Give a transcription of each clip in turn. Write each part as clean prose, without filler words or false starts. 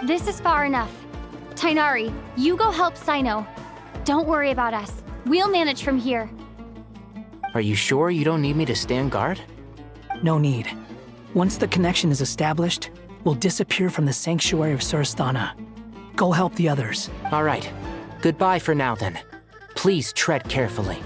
This is far enough. Tainari, you go help Sino. Don't worry about us. We'll manage from here. Are you sure you don't need me to stand guard? No need. Once the connection is established, we'll disappear from the sanctuary of Surasthana. Go help the others. All right. Goodbye for now, then. Please tread carefully.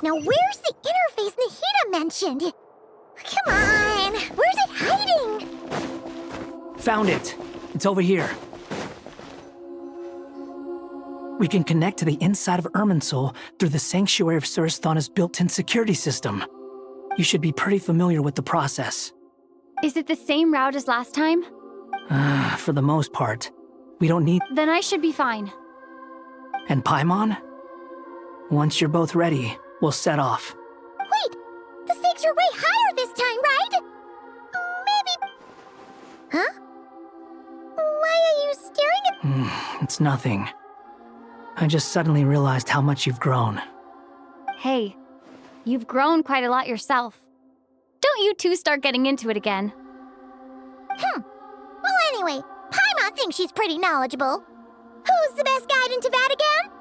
Now where's the interface Nahida mentioned? Come on! Where's it hiding? Found it. It's over here. We can connect to the inside of Irminsul through the Sanctuary of Surasthana's built-in security system. You should be pretty familiar with the process. Is it the same route as last time? For the most part. We don't need... Then I should be fine. And Paimon? Once you're both ready, we'll set off. Wait! The stakes are way higher this time, right? Maybe... Huh? Why are you staring at... It's nothing. I just suddenly realized how much you've grown. Hey, you've grown quite a lot yourself. Don't you two start getting into it again. Well, anyway, Paimon thinks she's pretty knowledgeable. Who's the best guide into Vatican?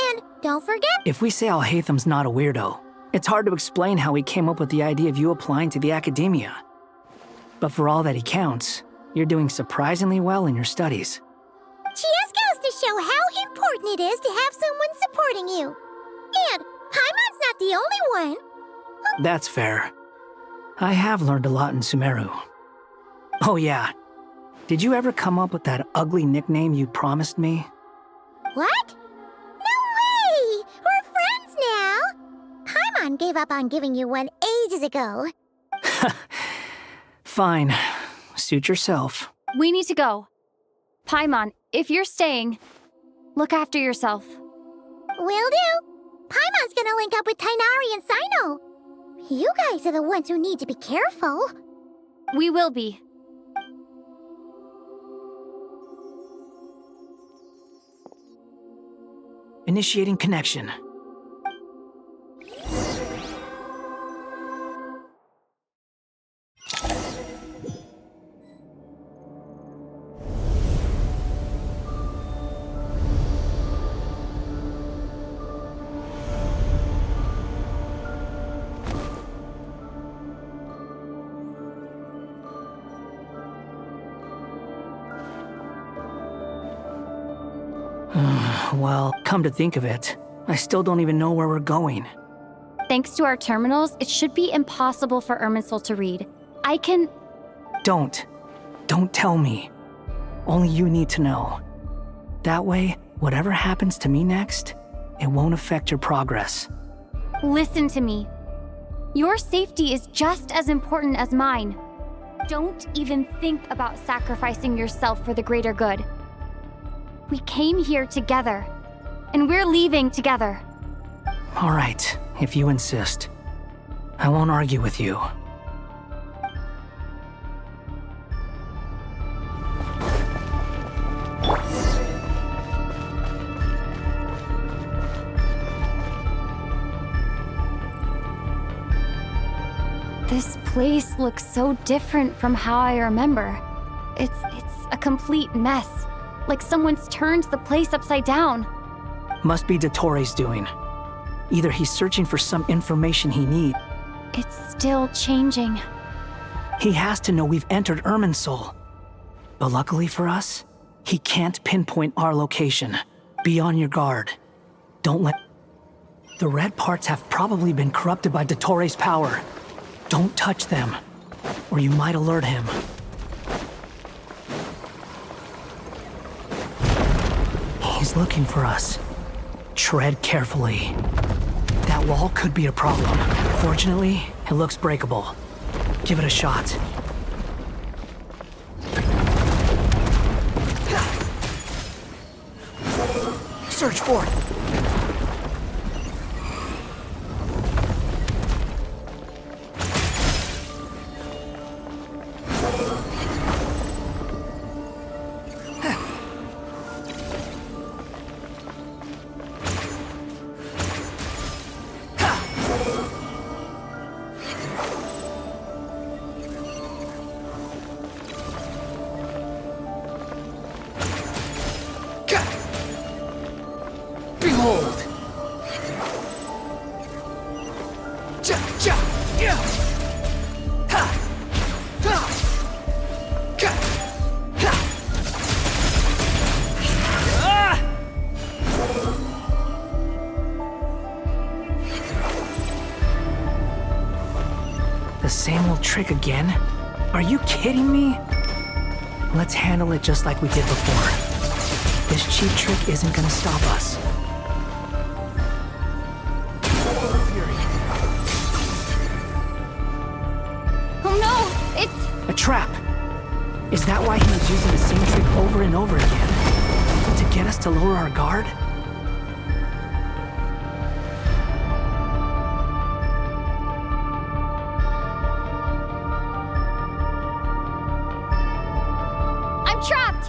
And don't forget... If we say Alhatham's not a weirdo, it's hard to explain how he came up with the idea of you applying to the academia. But for all that he counts, you're doing surprisingly well in your studies. Just goes to show how important it is to have someone supporting you. And Paimon's not the only one. That's fair. I have learned a lot in Sumeru. Oh yeah. Did you ever come up with that ugly nickname you promised me? What? No way! We're friends now! Paimon gave up on giving you one ages ago. Fine. Suit yourself. We need to go. Paimon, if you're staying, look after yourself. Will do. Paimon's gonna link up with Tainari and Sino. You guys are the ones who need to be careful. We will be. Initiating connection. Well, come to think of it, I still don't even know where we're going. Thanks to our terminals, it should be impossible for Irminsul to read. I can... Don't tell me. Only you need to know. That way, whatever happens to me next, it won't affect your progress. Listen to me. Your safety is just as important as mine. Don't even think about sacrificing yourself for the greater good. We came here together, and we're leaving together. All right, if you insist. I won't argue with you. This place looks so different from how I remember. It's a complete mess. Like someone's turned the place upside down. Must be Dottoro's doing. Either he's searching for some information he needs. It's still changing. He has to know we've entered Irminsul. But luckily for us, he can't pinpoint our location. Be on your guard. Don't let... The red parts have probably been corrupted by Dottoro's power. Don't touch them, or you might alert him. He's looking for us. Tread carefully. That wall could be a problem. Fortunately, it looks breakable. Give it a shot. Search for it. hold. Ja, ja, yeah. Ha, ha, ka, ha. Ah! The same old trick again? Are you kidding me? Let's handle it just like we did before. This cheap trick isn't gonna stop us. Oh no! It's... A trap! Is that why he was using the same trick over and over again? To get us to lower our guard? I'm trapped!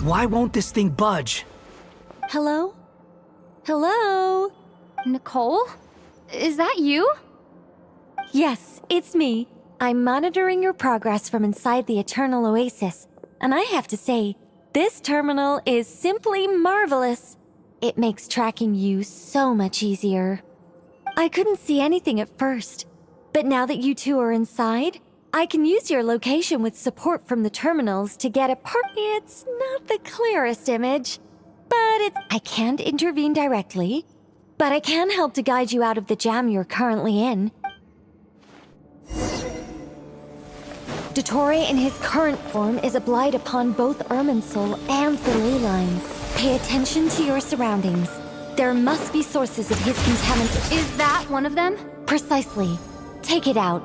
Why won't this thing budge? Hello? Hello? Nicole? Is that you? Yes, it's me. I'm monitoring your progress from inside the Eternal Oasis, and I have to say, this terminal is simply marvelous. It makes tracking you so much easier. I couldn't see anything at first, but now that you two are inside, I can use your location with support from the terminals to get a part. It's not the clearest image, but I can't intervene directly, but I can help to guide you out of the jam you're currently in. Dottore in his current form is a blight upon both Irminsul and the ley lines. Pay attention to your surroundings. There must be sources of his contaminant. Is that one of them? Precisely. Take it out.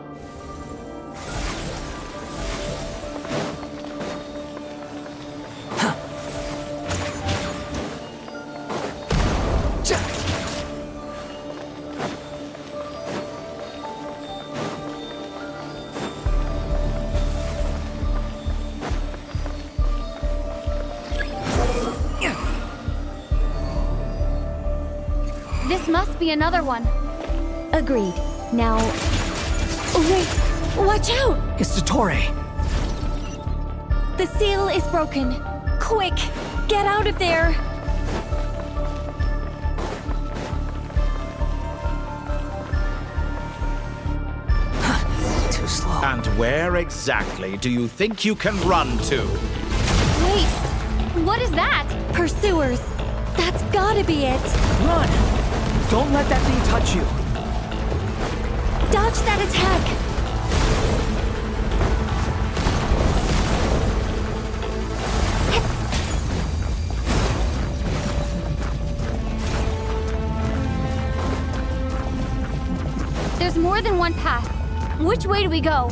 This must be another one. Agreed. Now... Wait! Watch out! It's Dottore. The seal is broken. Quick! Get out of there! Too slow. And where exactly do you think you can run to? Wait, what is that? Pursuers! That's gotta be it! Run! Don't let that thing touch you. Dodge that attack! There's more than one path. Which way do we go?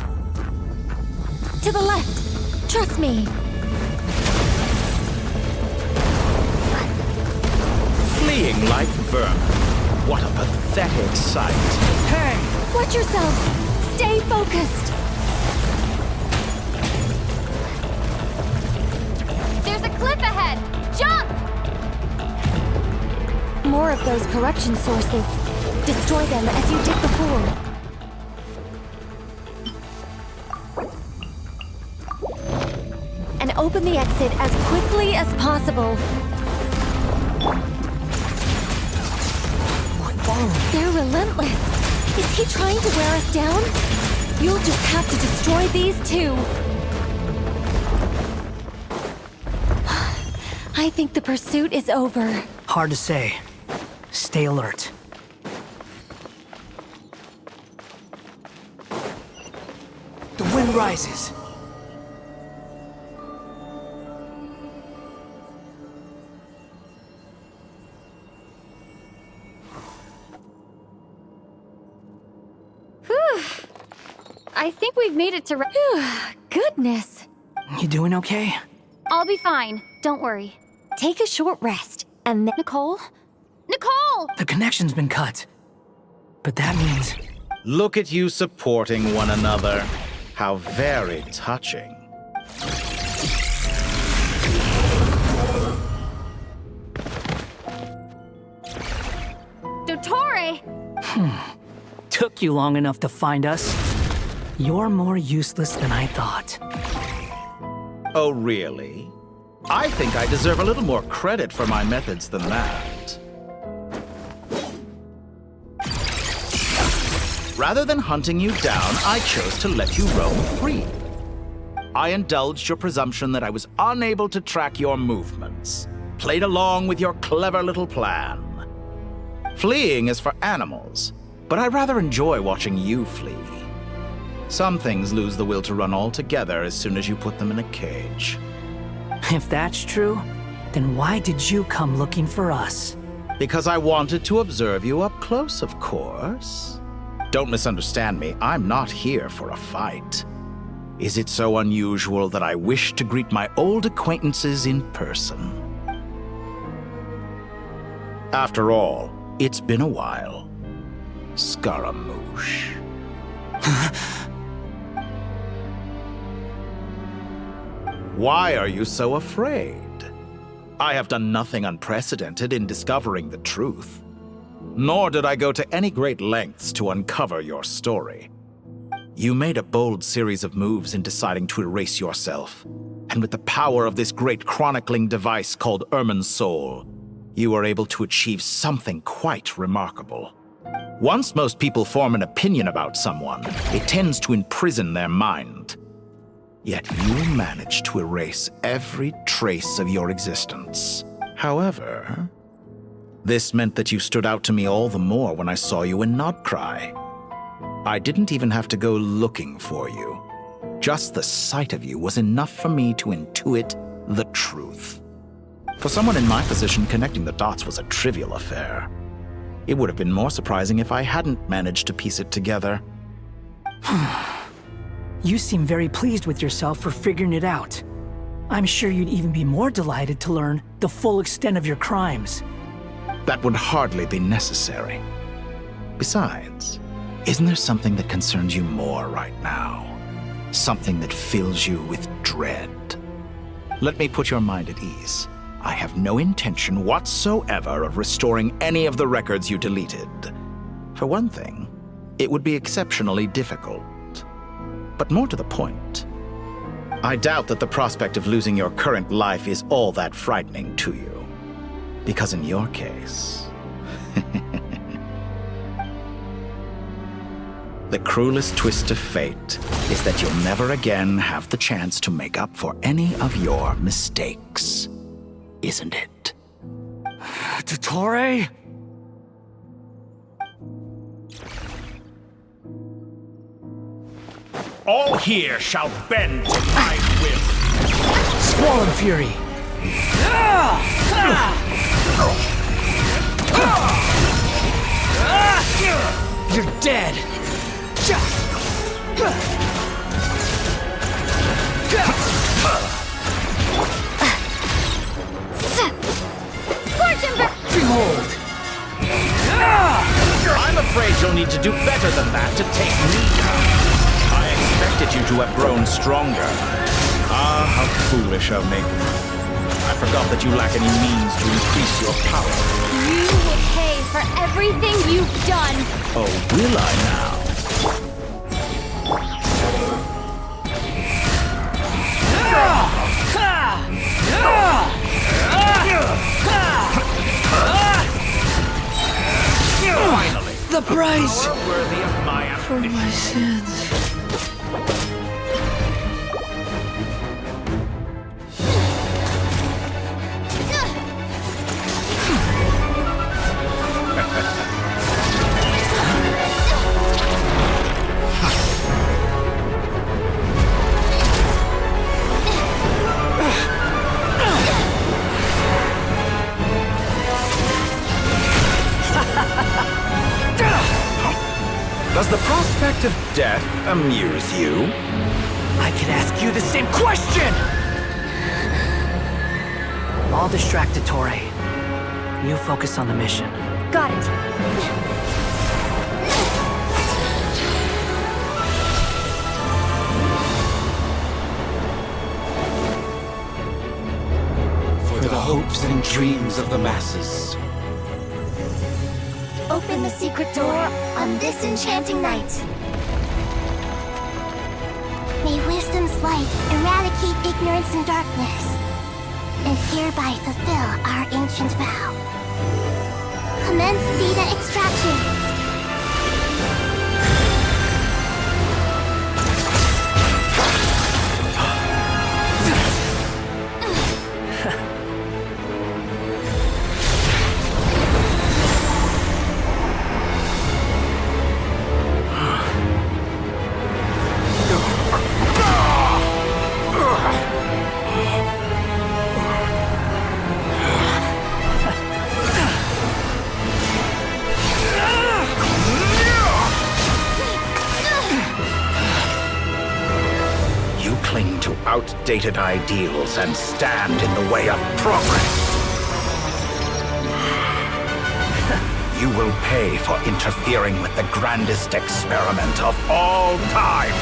To the left! Trust me! Fleeing like vermin. What a pathetic sight. Hey! Watch yourself! Stay focused! There's a cliff ahead! Jump! More of those corruption sources. Destroy them as you did before. And open the exit as quickly as possible. They're relentless. Is he trying to wear us down? You'll just have to destroy these too. I think the pursuit is over. Hard to say. Stay alert. The wind rises. I think we've made it to... Goodness. You doing okay? I'll be fine. Don't worry. Take a short rest, and then... Nicole? Nicole! The connection's been cut. But that means... Look at you supporting one another. How very touching. Dottore! Took you long enough to find us. You're more useless than I thought. Oh, really? I think I deserve a little more credit for my methods than that. Rather than hunting you down, I chose to let you roam free. I indulged your presumption that I was unable to track your movements, played along with your clever little plan. Fleeing is for animals, but I rather enjoy watching you flee. Some things lose the will to run altogether as soon as you put them in a cage. If that's true, then why did you come looking for us? Because I wanted to observe you up close, of course. Don't misunderstand me, I'm not here for a fight. Is it so unusual that I wish to greet my old acquaintances in person? After all, it's been a while. Scaramouche. Why are you so afraid? I have done nothing unprecedented in discovering the truth. Nor did I go to any great lengths to uncover your story. You made a bold series of moves in deciding to erase yourself. And with the power of this great chronicling device called Irmin's Soul, you were able to achieve something quite remarkable. Once most people form an opinion about someone, it tends to imprison their mind. Yet you managed to erase every trace of your existence. However, this meant that you stood out to me all the more when I saw you in Nodcry. I didn't even have to go looking for you. Just the sight of you was enough for me to intuit the truth. For someone in my position, connecting the dots was a trivial affair. It would have been more surprising if I hadn't managed to piece it together. You seem very pleased with yourself for figuring it out. I'm sure you'd even be more delighted to learn the full extent of your crimes. That would hardly be necessary. Besides, isn't there something that concerns you more right now? Something that fills you with dread? Let me put your mind at ease. I have no intention whatsoever of restoring any of the records you deleted. For one thing, it would be exceptionally difficult. But more to the point, I doubt that the prospect of losing your current life is all that frightening to you. Because in your case, the cruelest twist of fate is that you'll never again have the chance to make up for any of your mistakes. Isn't it? Dottore? All here shall bend to my will. Squall and Fury! You're dead! Behold! I'm afraid you'll need to do better than that to take me down. I expected you to have grown stronger. Ah, how foolish of me. I forgot that you lack any means to increase your power. You will pay for everything you've done. Oh, will I now? Finally, The price you're worthy of my for my sins. Does the prospect of death amuse you? I can ask you the same question! I'll distract Dottore. You focus on the mission. Got it. For the hopes and dreams of the masses. Open the secret door on this enchanting night. May wisdom's light eradicate ignorance and darkness, and hereby fulfill our ancient vow. Commence data extraction. Cling to outdated ideals and stand in the way of progress. You will pay for interfering with the grandest experiment of all time.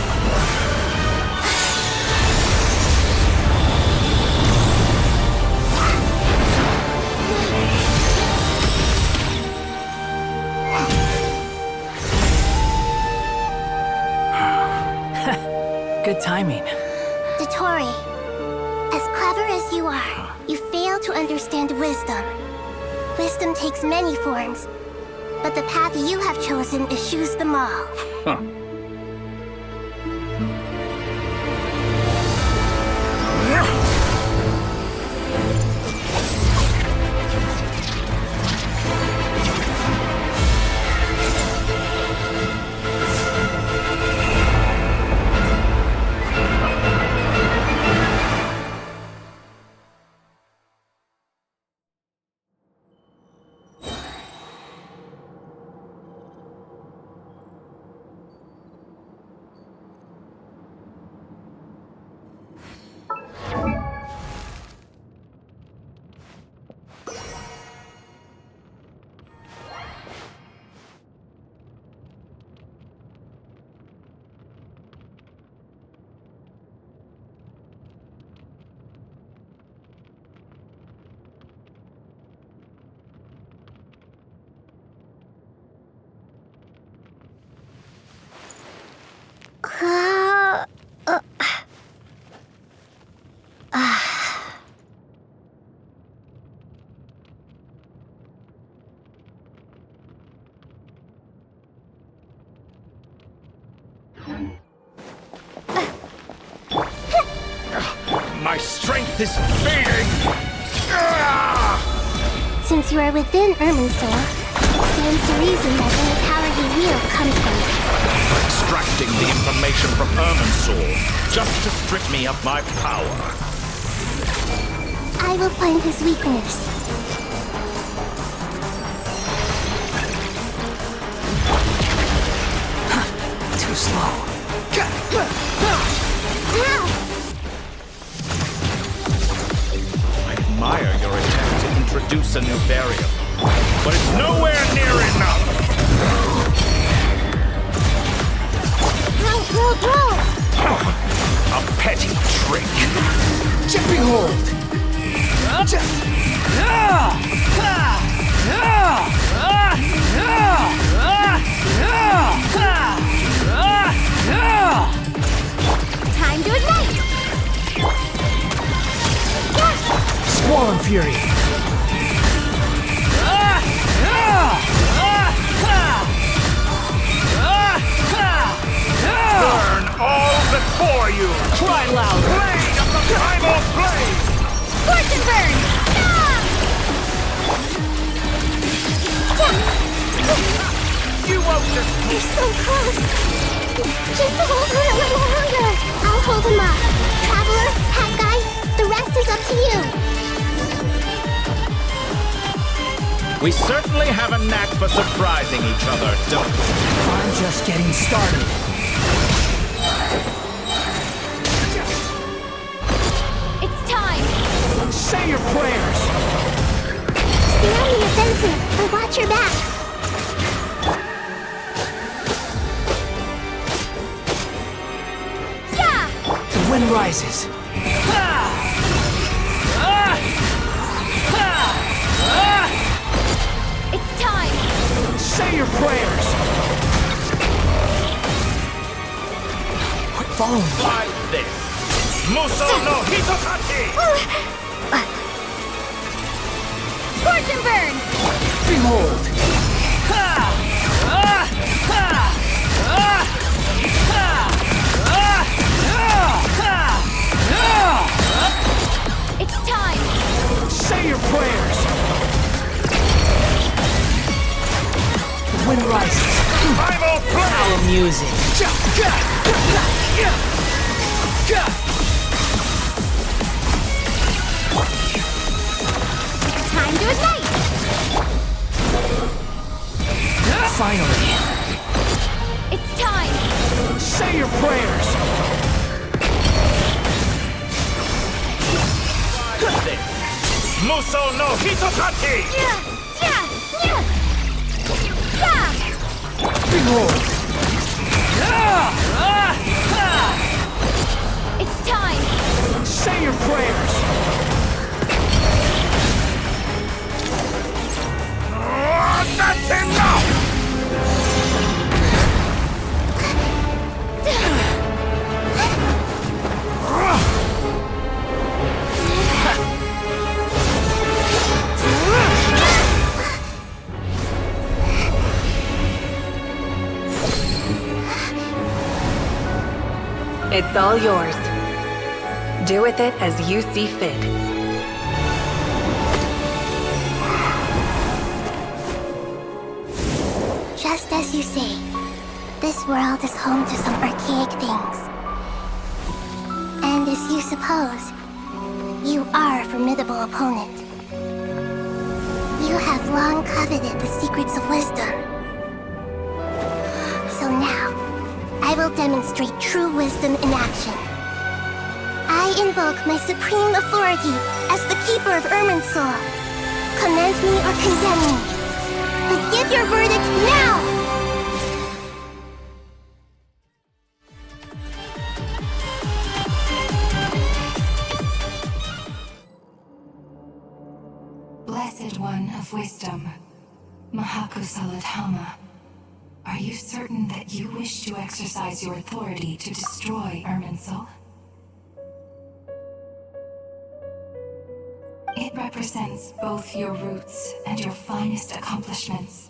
Good timing. Dottore, as clever as you are, you fail to understand wisdom. Wisdom takes many forms, but the path you have chosen eschews them all. Huh. My strength is fading! Since you are within Irminsul, it stands to reason that any power you wield comes from it. Extracting the information from Irminsul just to strip me of my power. I will find his weakness. Too slow. I admire your attempt to introduce a new variable, but it's nowhere near enough! A petty trick. Jippy hold! Time to ignite! Swollen Fury! Burn all before you! Cry loud! Blade of the primal blade! Scorch and burn! You won't just... You're so close. Just hold her a little longer. I'll hold him up. Traveler, Hat Guy, the rest is up to you. We certainly have a knack for surprising each other, don't we? I'm just getting started. It's time! Say your prayers! Stay on the offensive, but watch your back. Yeah! The wind rises. It's time! Say your prayers! Quit following me. Like this. Muso no Hitotaki! Scorch and burn! Behold! It's time! Say your prayers! The wind rises. Primal Flame! Our music. Time to ignite! Finally. It's time! Say your prayers! Muso no Hitotaki! Behold! It's time! Say your prayers! That's enough! It's all yours. Do with it as you see fit. Just as you say, this world is home to some archaic things. And as you suppose, you are a formidable opponent. You have long coveted the secrets of wisdom. So now, I will demonstrate true wisdom in action. I invoke my supreme authority as the keeper of Irminsul. Commend me or condemn me. But give your verdict now! Blessed One of Wisdom, Mahakusaladhama, are you certain that you wish to exercise your authority to destroy Irminsul? It represents both your roots and your finest accomplishments.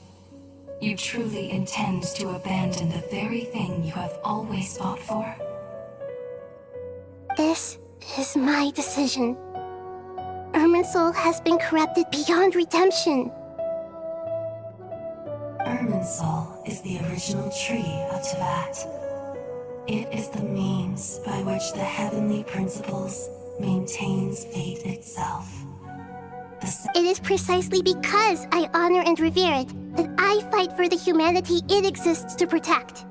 You truly intend to abandon the very thing you have always fought for? This is my decision. Irminsul has been corrupted beyond redemption. Irminsul is the original tree of Tevat. It is the means by which the heavenly principles maintains fate itself. It is precisely because I honor and revere it that I fight for the humanity it exists to protect.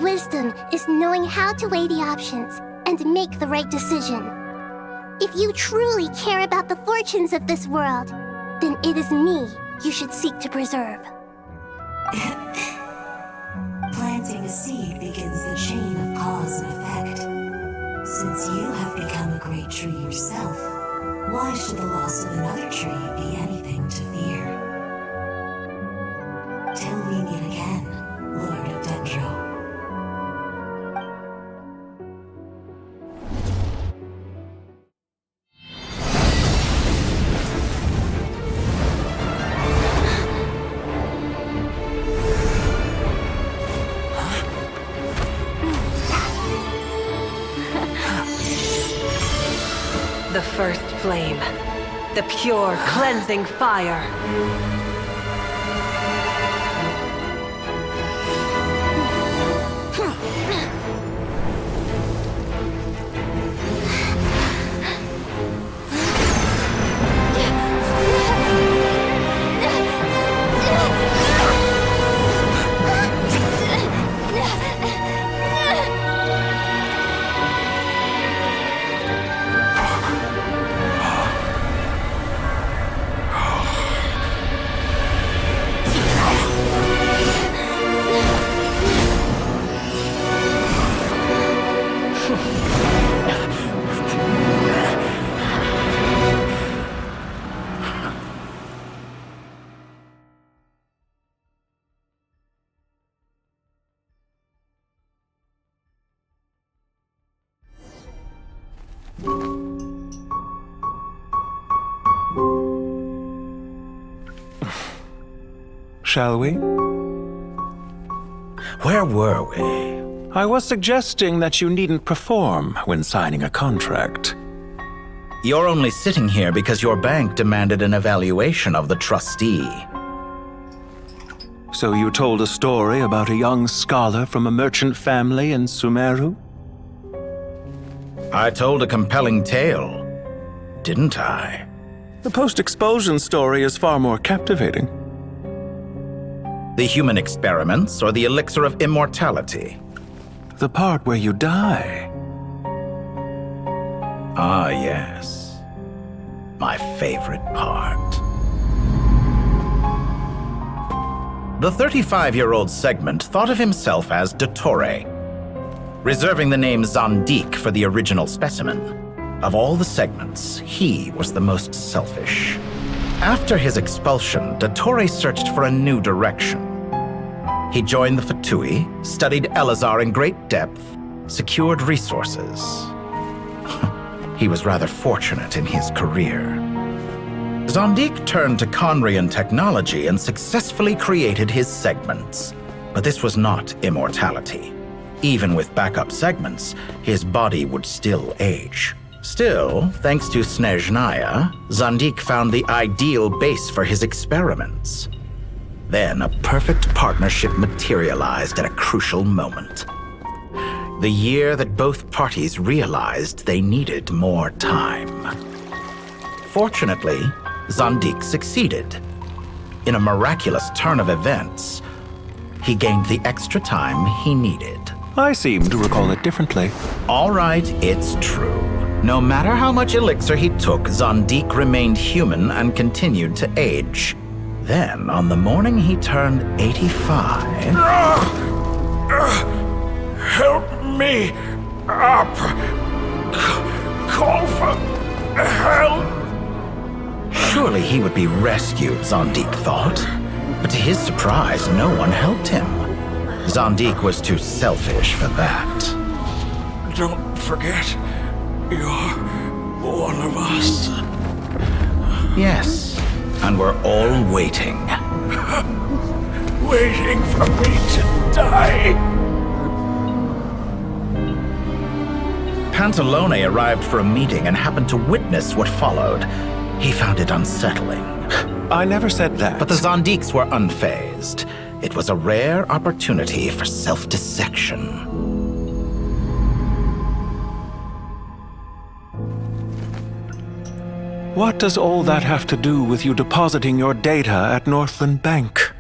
Wisdom is knowing how to weigh the options and make the right decision. If you truly care about the fortunes of this world, then it is me you should seek to preserve. Planting a seed begins the chain of cause and effect. Since you have become a great tree yourself, why should the loss of another tree be anything to fear? Till we meet again, Lord of Dendro. The first flame. The pure, cleansing fire. shall we? Where were we? I was suggesting that you needn't perform when signing a contract. You're only sitting here because your bank demanded an evaluation of the trustee. So you told a story about a young scholar from a merchant family in Sumeru? I told a compelling tale, didn't I? The post-expulsion story is far more captivating. The human experiments or the elixir of immortality? The part where you die. Ah, yes. My favorite part. The 35-year-old Segment thought of himself as Dottore, reserving the name Zandik for the original specimen. Of all the Segments, he was the most selfish. After his expulsion, Dottore searched for a new direction. He joined the Fatui, studied Elazar in great depth, secured resources. He was rather fortunate in his career. Zandik turned to Conrian technology and successfully created his segments. But this was not immortality. Even with backup segments, his body would still age. Still, thanks to Snezhnaya, Zandik found the ideal base for his experiments. Then a perfect partnership materialized at a crucial moment. The year that both parties realized they needed more time. Fortunately, Zandik succeeded. In a miraculous turn of events, he gained the extra time he needed. I seem to recall it differently. All right, it's true. No matter how much elixir he took, Zandik remained human and continued to age. Then, on the morning he turned 85... Help me up! Call for help! Surely he would be rescued, Zandik thought. But to his surprise, no one helped him. Zandik was too selfish for that. Don't forget, you're one of us. Yes, and we're all waiting. Waiting for me to die. Pantalone arrived for a meeting and happened to witness what followed. He found it unsettling. I never said that. But the Zandiks were unfazed. It was a rare opportunity for self-dissection. What does all that have to do with you depositing your data at Northland Bank?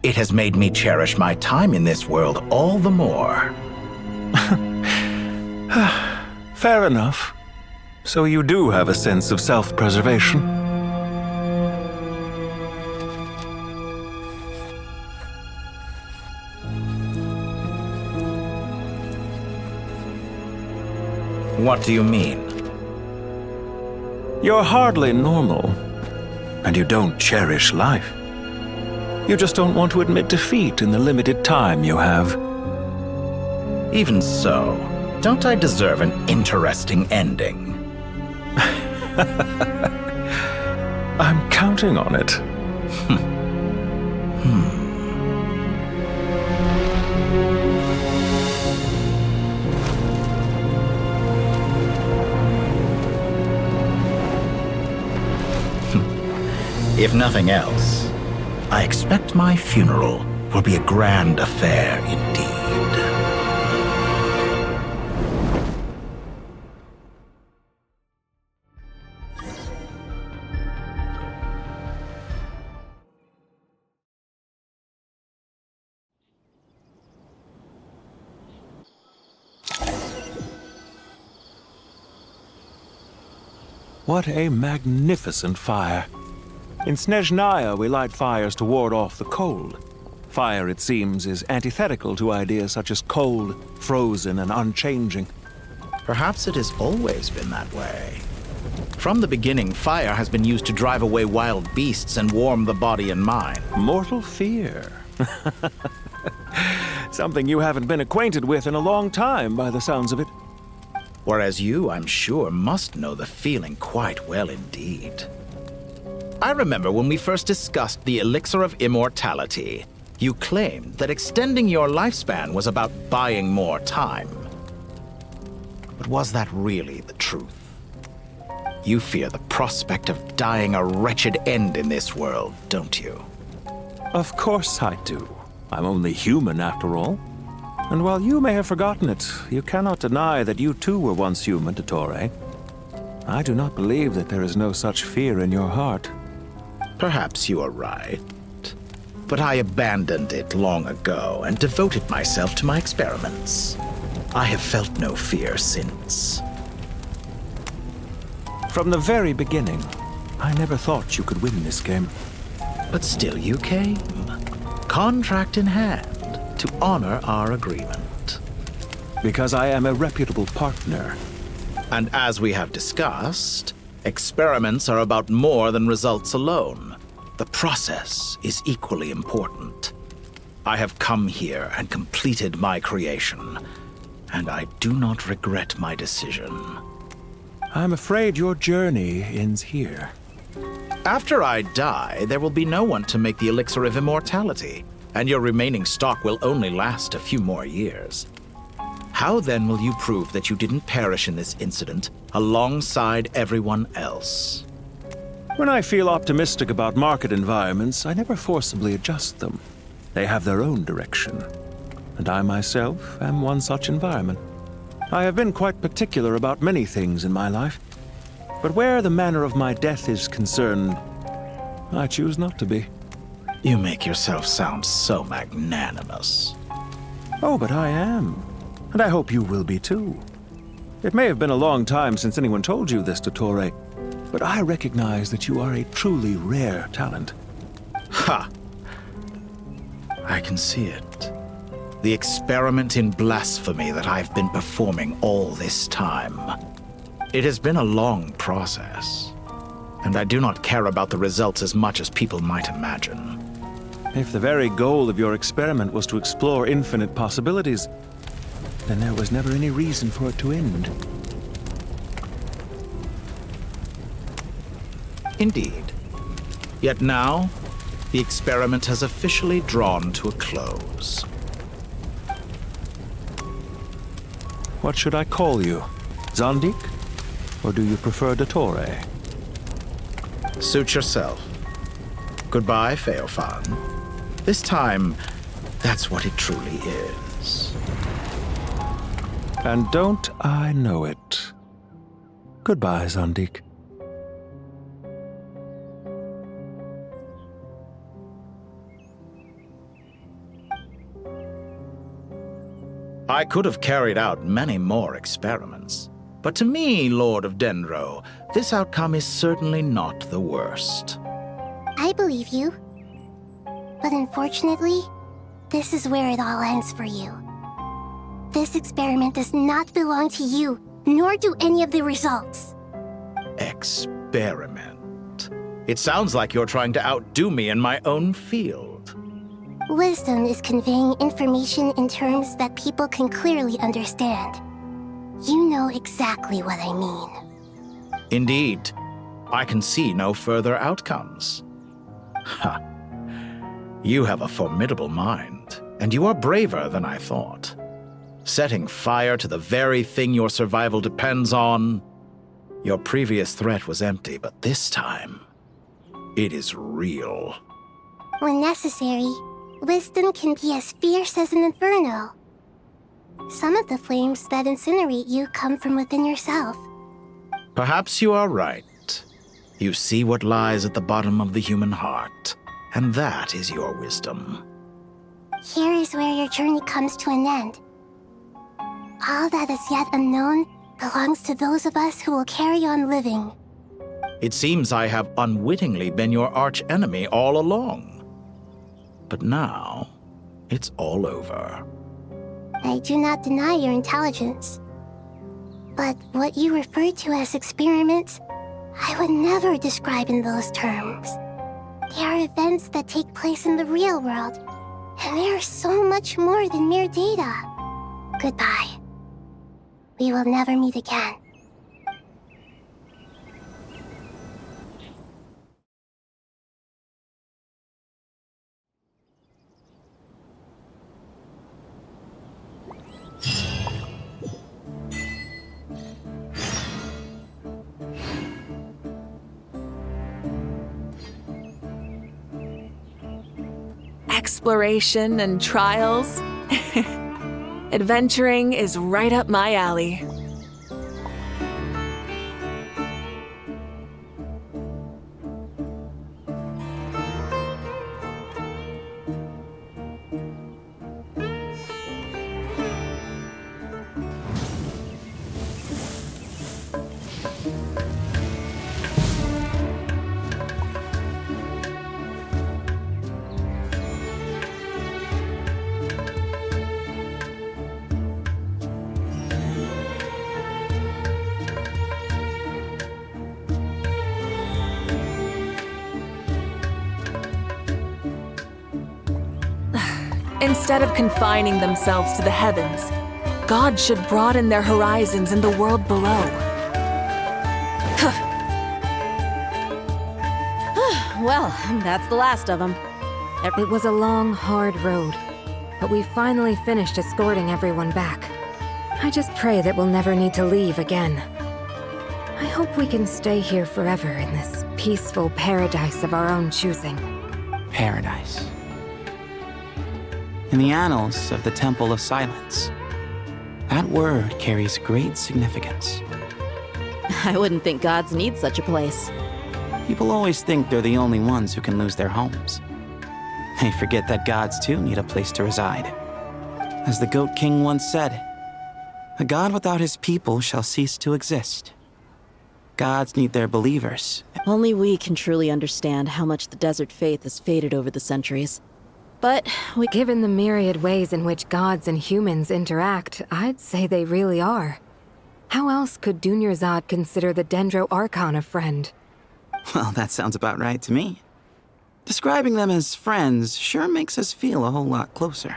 It has made me cherish my time in this world all the more. Fair enough. So you do have a sense of self-preservation. What do you mean? You're hardly normal, and you don't cherish life. You just don't want to admit defeat in the limited time you have. Even so, don't I deserve an interesting ending? I'm counting on it. If nothing else, I expect my funeral will be a grand affair indeed. What a magnificent fire. In Snezhnaya, we light fires to ward off the cold. Fire, it seems, is antithetical to ideas such as cold, frozen, and unchanging. Perhaps it has always been that way. From the beginning, fire has been used to drive away wild beasts and warm the body and mind. Mortal fear. Something you haven't been acquainted with in a long time, by the sounds of it. Whereas you, I'm sure, must know the feeling quite well indeed. I remember when we first discussed the elixir of immortality, you claimed that extending your lifespan was about buying more time. But was that really the truth? You fear the prospect of dying a wretched end in this world, don't you? Of course I do. I'm only human after all. And while you may have forgotten it, you cannot deny that you too were once human, Dottore. I do not believe that there is no such fear in your heart. Perhaps you are right. But I abandoned it long ago and devoted myself to my experiments. I have felt no fear since. From the very beginning, I never thought you could win this game. But still you came, contract in hand, to honor our agreement. Because I am a reputable partner. And as we have discussed, experiments are about more than results alone. The process is equally important. I have come here and completed my creation, and I do not regret my decision. I'm afraid your journey ends here. After I die, there will be no one to make the elixir of immortality, and your remaining stock will only last a few more years. How then will you prove that you didn't perish in this incident alongside everyone else? When I feel optimistic about market environments, I never forcibly adjust them. They have their own direction. And I myself am one such environment. I have been quite particular about many things in my life. But where the manner of my death is concerned, I choose not to be. You make yourself sound so magnanimous. Oh, but I am. And I hope you will be too. It may have been a long time since anyone told you this, Dottore, but I recognize that you are a truly rare talent. Ha! I can see it. The experiment in blasphemy that I've been performing all this time. It has been a long process, and I do not care about the results as much as people might imagine. If the very goal of your experiment was to explore infinite possibilities, then there was never any reason for it to end. Indeed. Yet now, the experiment has officially drawn to a close. What should I call you? Zandik? Or do you prefer Dottore? Suit yourself. Goodbye, Feofan. This time, that's what it truly is. And don't I know it? Goodbye, Zandik. I could have carried out many more experiments. But to me, Lord of Dendro, this outcome is certainly not the worst. I believe you. But unfortunately, this is where it all ends for you. This experiment does not belong to you, nor do any of the results. Experiment? It sounds like you're trying to outdo me in my own field. Wisdom is conveying information in terms that people can clearly understand. You know exactly what I mean. Indeed. I can see no further outcomes. Ha. You have a formidable mind, and you are braver than I thought. Setting fire to the very thing your survival depends on. Your previous threat was empty, but this time, it is real. When necessary, wisdom can be as fierce as an inferno. Some of the flames that incinerate you come from within yourself. Perhaps you are right. You see what lies at the bottom of the human heart, and that is your wisdom. Here is where your journey comes to an end. All that is yet unknown belongs to those of us who will carry on living. It seems I have unwittingly been your arch-enemy all along. But now, it's all over. I do not deny your intelligence. But what you refer to as experiments, I would never describe in those terms. They are events that take place in the real world, and they are so much more than mere data. Goodbye. We will never meet again. exploration and trials. Adventuring is right up my alley. Instead of confining themselves to the heavens, God should broaden their horizons in the world below. Well, that's the last of them. It was a long, hard road, but we finally finished escorting everyone back. I just pray that we'll never need to leave again. I hope we can stay here forever in this peaceful paradise of our own choosing. Paradise. In the annals of the Temple of Silence, that word carries great significance. I wouldn't think gods need such a place. People always think they're the only ones who can lose their homes. They forget that gods too need a place to reside. As the Goat King once said, "A god without his people shall cease to exist." Gods need their believers. Only we can truly understand how much the desert faith has faded over the centuries. But given the myriad ways in which gods and humans interact, I'd say they really are. How else could Dunyarzad consider the Dendro Archon a friend? Well, that sounds about right to me. Describing them as friends sure makes us feel a whole lot closer.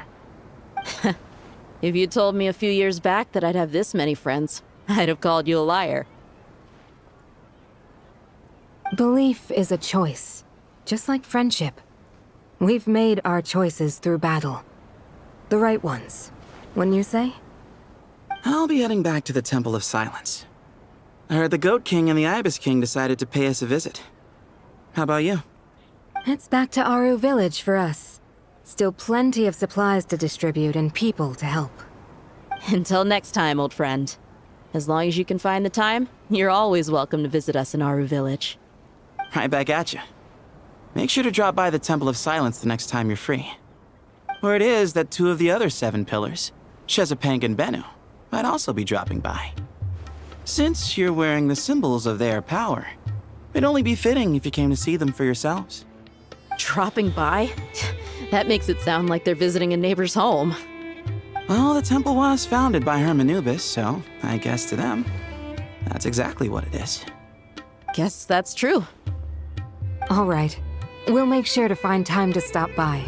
If you told me a few years back that I'd have this many friends, I'd have called you a liar. Belief is a choice, just like friendship. We've made our choices through battle. The right ones, wouldn't you say? I'll be heading back to the Temple of Silence. I heard the Goat King and the Ibis King decided to pay us a visit. How about you? It's back to Aru Village for us. Still plenty of supplies to distribute and people to help. Until next time, old friend. As long as you can find the time, you're always welcome to visit us in Aru Village. Right back at you. Make sure to drop by the Temple of Silence the next time you're free. Word is that 2 of the other 7 pillars, Shezapank and Bennu, might also be dropping by. Since you're wearing the symbols of their power, it'd only be fitting if you came to see them for yourselves. Dropping by? That makes it sound like they're visiting a neighbor's home. Well, the temple was founded by Hermanubis, so I guess to them, that's exactly what it is. Guess that's true. All right. We'll make sure to find time to stop by.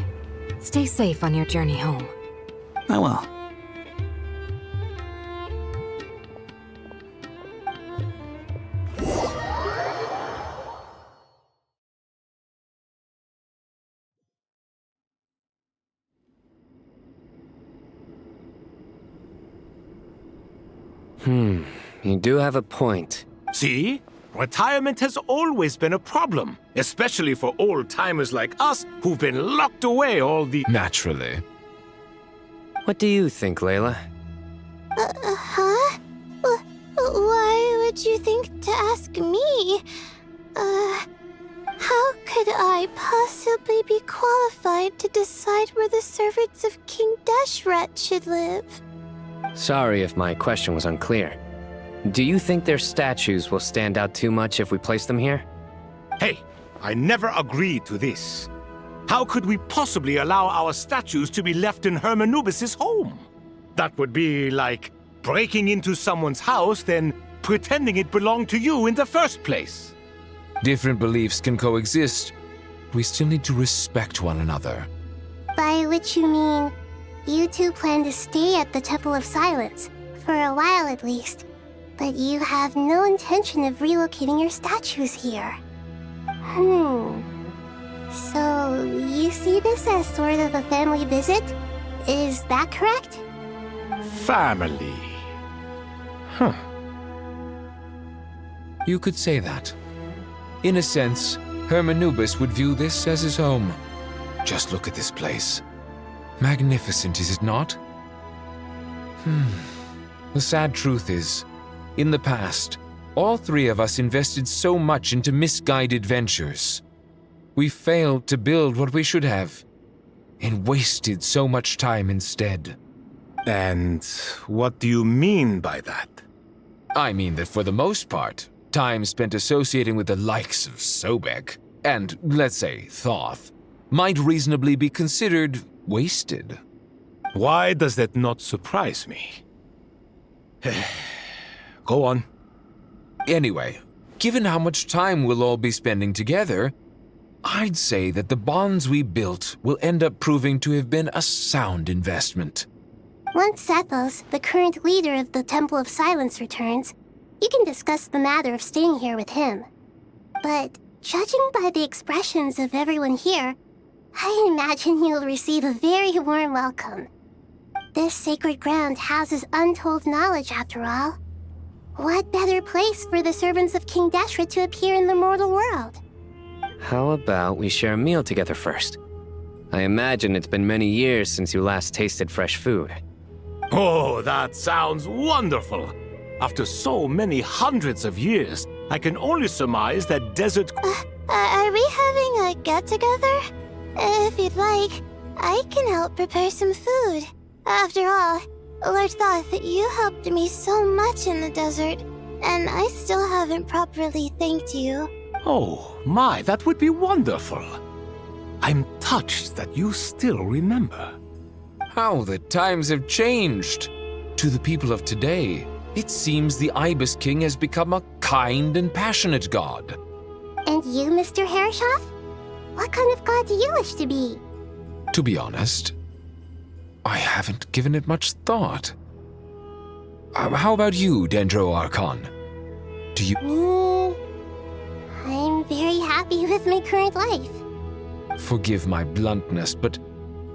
Stay safe on your journey home. I will. You do have a point. See? Retirement has always been a problem, especially for old-timers like us who've been locked away all the... Naturally. What do you think, Layla? Huh? Why would you think to ask me? How could I possibly be qualified to decide where the servants of King Deshret should live? Sorry if my question was unclear. Do you think their statues will stand out too much if we place them here? Hey, I never agreed to this. How could we possibly allow our statues to be left in Hermanubis' home? That would be like breaking into someone's house, then pretending it belonged to you in the first place. Different beliefs can coexist. We still need to respect one another. By which you mean, you two plan to stay at the Temple of Silence, for a while at least. But you have no intention of relocating your statues here. So, you see this as sort of a family visit? Is that correct? Family. Huh. You could say that. In a sense, Hermanubis would view this as his home. Just look at this place. Magnificent, is it not? The sad truth is, in the past, all three of us invested so much into misguided ventures. We failed to build what we should have, and wasted so much time instead. And what do you mean by that? I mean that for the most part, time spent associating with the likes of Sobek and, let's say, Thoth, might reasonably be considered wasted. Why does that not surprise me? Go on. Anyway, given how much time we'll all be spending together, I'd say that the bonds we built will end up proving to have been a sound investment. Once Sethos, the current leader of the Temple of Silence, returns, you can discuss the matter of staying here with him. But judging by the expressions of everyone here, I imagine you'll receive a very warm welcome. This sacred ground houses untold knowledge, after all. What better place for the servants of King Deshret to appear in the mortal world? How about we share a meal together first? I imagine it's been many years since you last tasted fresh food. Oh, that sounds wonderful! After so many hundreds of years, I can only surmise that desert... Are we having a get-together? If you'd like, I can help prepare some food. After all, Lord Thoth, you helped me so much in the desert, and I still haven't properly thanked you. Oh, my, that would be wonderful. I'm touched that you still remember. How the times have changed! To the people of today, it seems the Ibis King has become a kind and passionate god. And you, Mr. Herreshoff? What kind of god do you wish to be? To be honest, I haven't given it much thought. How about you, Dendro Archon? Do you... I'm very happy with my current life. Forgive my bluntness, but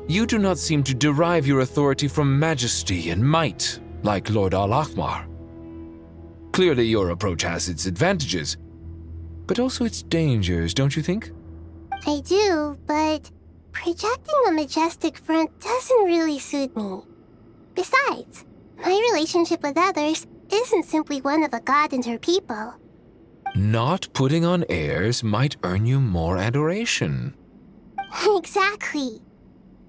you do not seem to derive your authority from majesty and might, like Lord Al-Ahmar. Clearly your approach has its advantages, but also its dangers, don't you think? I do, but projecting a majestic front doesn't really suit me. Besides, my relationship with others isn't simply one of a god and her people. Not putting on airs might earn you more adoration. Exactly.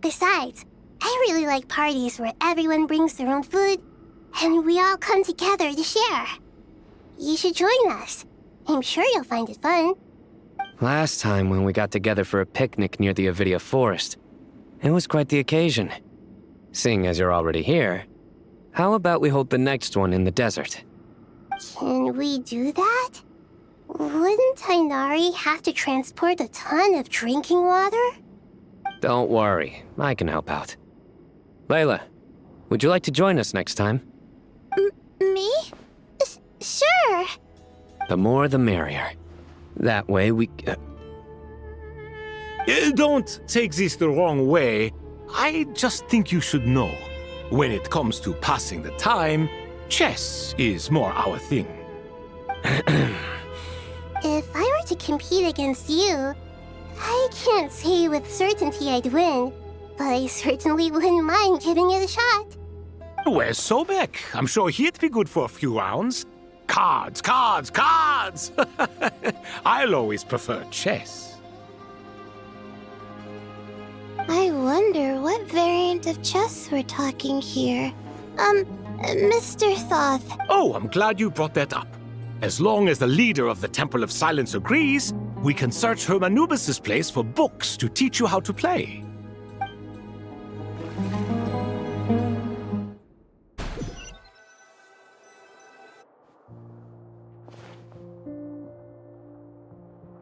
Besides, I really like parties where everyone brings their own food, and we all come together to share. You should join us. I'm sure you'll find it fun. Last time when we got together for a picnic near the Avidia Forest, it was quite the occasion. Seeing as you're already here, how about we hold the next one in the desert? Can we do that? Wouldn't Tainari have to transport a ton of drinking water? Don't worry, I can help out. Layla, would you like to join us next time? Me? Sure. The more the merrier. That way we... Don't take this the wrong way. I just think you should know. When it comes to passing the time, chess is more our thing. If I were to compete against you, I can't say with certainty I'd win, but I certainly wouldn't mind giving it a shot. Where's Sobek? I'm sure he'd be good for a few rounds. Cards, cards, cards! I'll always prefer chess. I wonder what variant of chess we're talking here. Mr. Thoth. Oh, I'm glad you brought that up. As long as the leader of the Temple of Silence agrees, we can search Hermanubis' place for books to teach you how to play.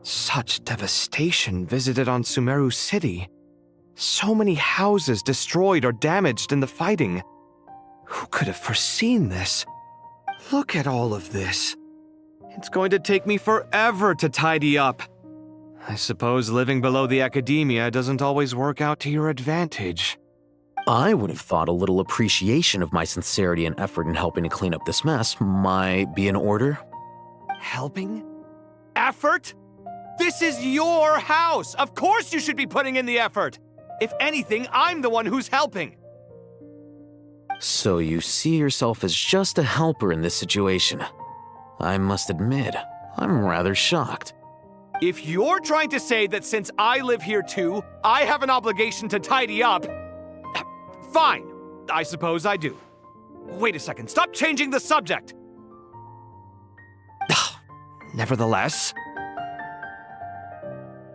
Such devastation visited on Sumeru City. So many houses destroyed or damaged in the fighting. Who could have foreseen this? Look at all of this. It's going to take me forever to tidy up. I suppose living below the academia doesn't always work out to your advantage. I would have thought a little appreciation of my sincerity and effort in helping to clean up this mess might be in order. Helping? Effort? This is your house! Of course you should be putting in the effort! If anything, I'm the one who's helping. So you see yourself as just a helper in this situation. I must admit, I'm rather shocked. If you're trying to say that since I live here too, I have an obligation to tidy up, fine, I suppose I do. Wait a second, stop changing the subject! Nevertheless...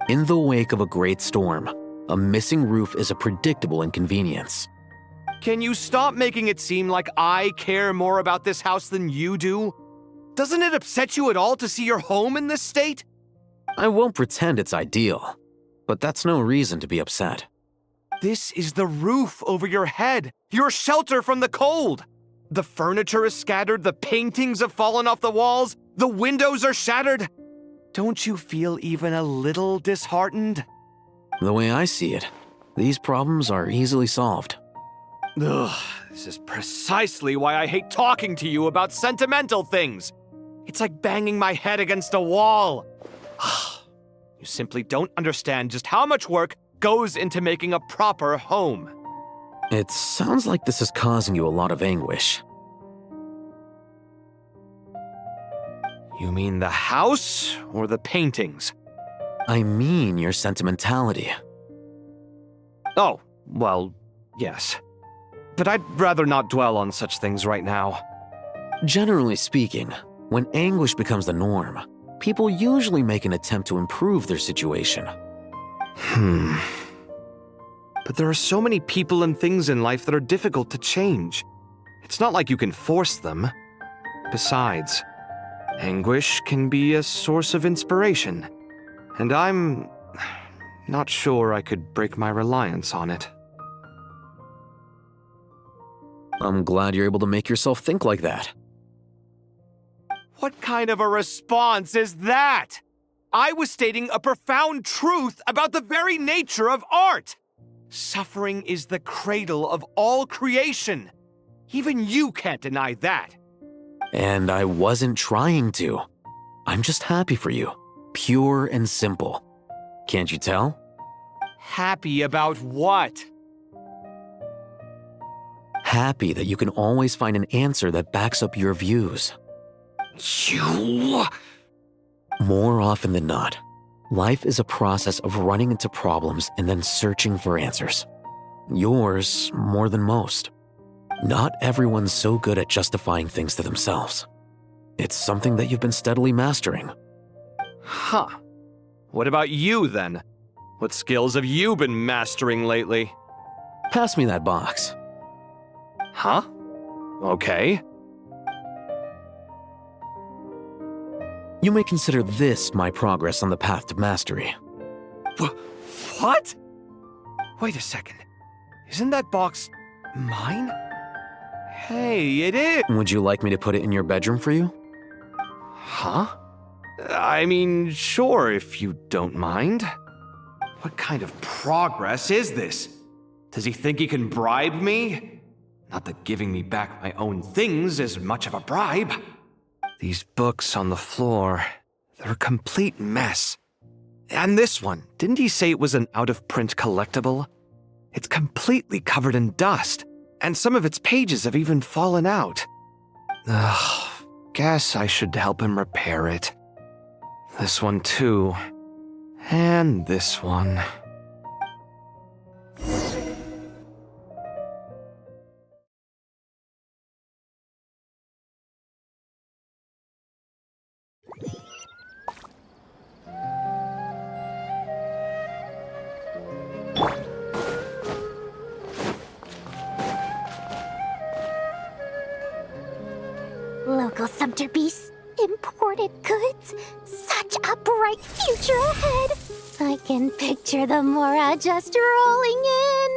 In the wake of a great storm, a missing roof is a predictable inconvenience. Can you stop making it seem like I care more about this house than you do? Doesn't it upset you at all to see your home in this state? I won't pretend it's ideal, but that's no reason to be upset. This is the roof over your head, your shelter from the cold. The furniture is scattered, the paintings have fallen off the walls, the windows are shattered. Don't you feel even a little disheartened? The way I see it, these problems are easily solved. Ugh, this is precisely why I hate talking to you about sentimental things. It's like banging my head against a wall. You simply don't understand just how much work goes into making a proper home. It sounds like this is causing you a lot of anguish. You mean the house or the paintings? I mean your sentimentality. Oh, well, yes. But I'd rather not dwell on such things right now. Generally speaking, when anguish becomes the norm, people usually make an attempt to improve their situation. But there are so many people and things in life that are difficult to change. It's not like you can force them. Besides, anguish can be a source of inspiration, and I'm not sure I could break my reliance on it. I'm glad you're able to make yourself think like that. What kind of a response is that? I was stating a profound truth about the very nature of art. Suffering is the cradle of all creation. Even you can't deny that. And I wasn't trying to. I'm just happy for you. Pure and simple. Can't you tell? Happy about what? Happy that you can always find an answer that backs up your views. You... More often than not, life is a process of running into problems and then searching for answers. Yours more than most. Not everyone's so good at justifying things to themselves. It's something that you've been steadily mastering. Huh. What about you, then? What skills have you been mastering lately? Pass me that box. Huh? Okay. You may consider this my progress on the path to mastery. What? Wait a second. Isn't that box mine? Hey, it is! Would you like me to put it in your bedroom for you? Huh? I mean, sure, if you don't mind. What kind of progress is this? Does he think he can bribe me? Not that giving me back my own things is much of a bribe. These books on the floor, they're a complete mess. And this one, didn't he say it was an out-of-print collectible? It's completely covered in dust, and some of its pages have even fallen out. Ugh, guess I should help him repair it. This one too. And this one. Local subter beasts, imported goods, such a bright future ahead. I can picture the Mora just rolling in.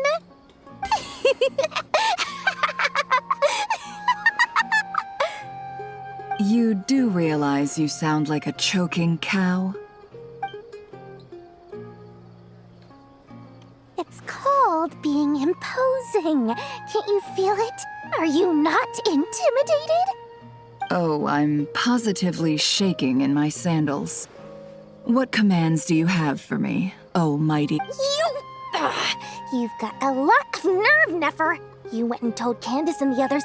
You do realize you sound like a choking cow? It's called being imposing. Can't you feel it? Are you not intimidated? Oh, I'm positively shaking in my sandals. What commands do you have for me, oh mighty? You... Ugh, you've got a lot of nerve, Nefer. You went and told Candace and the others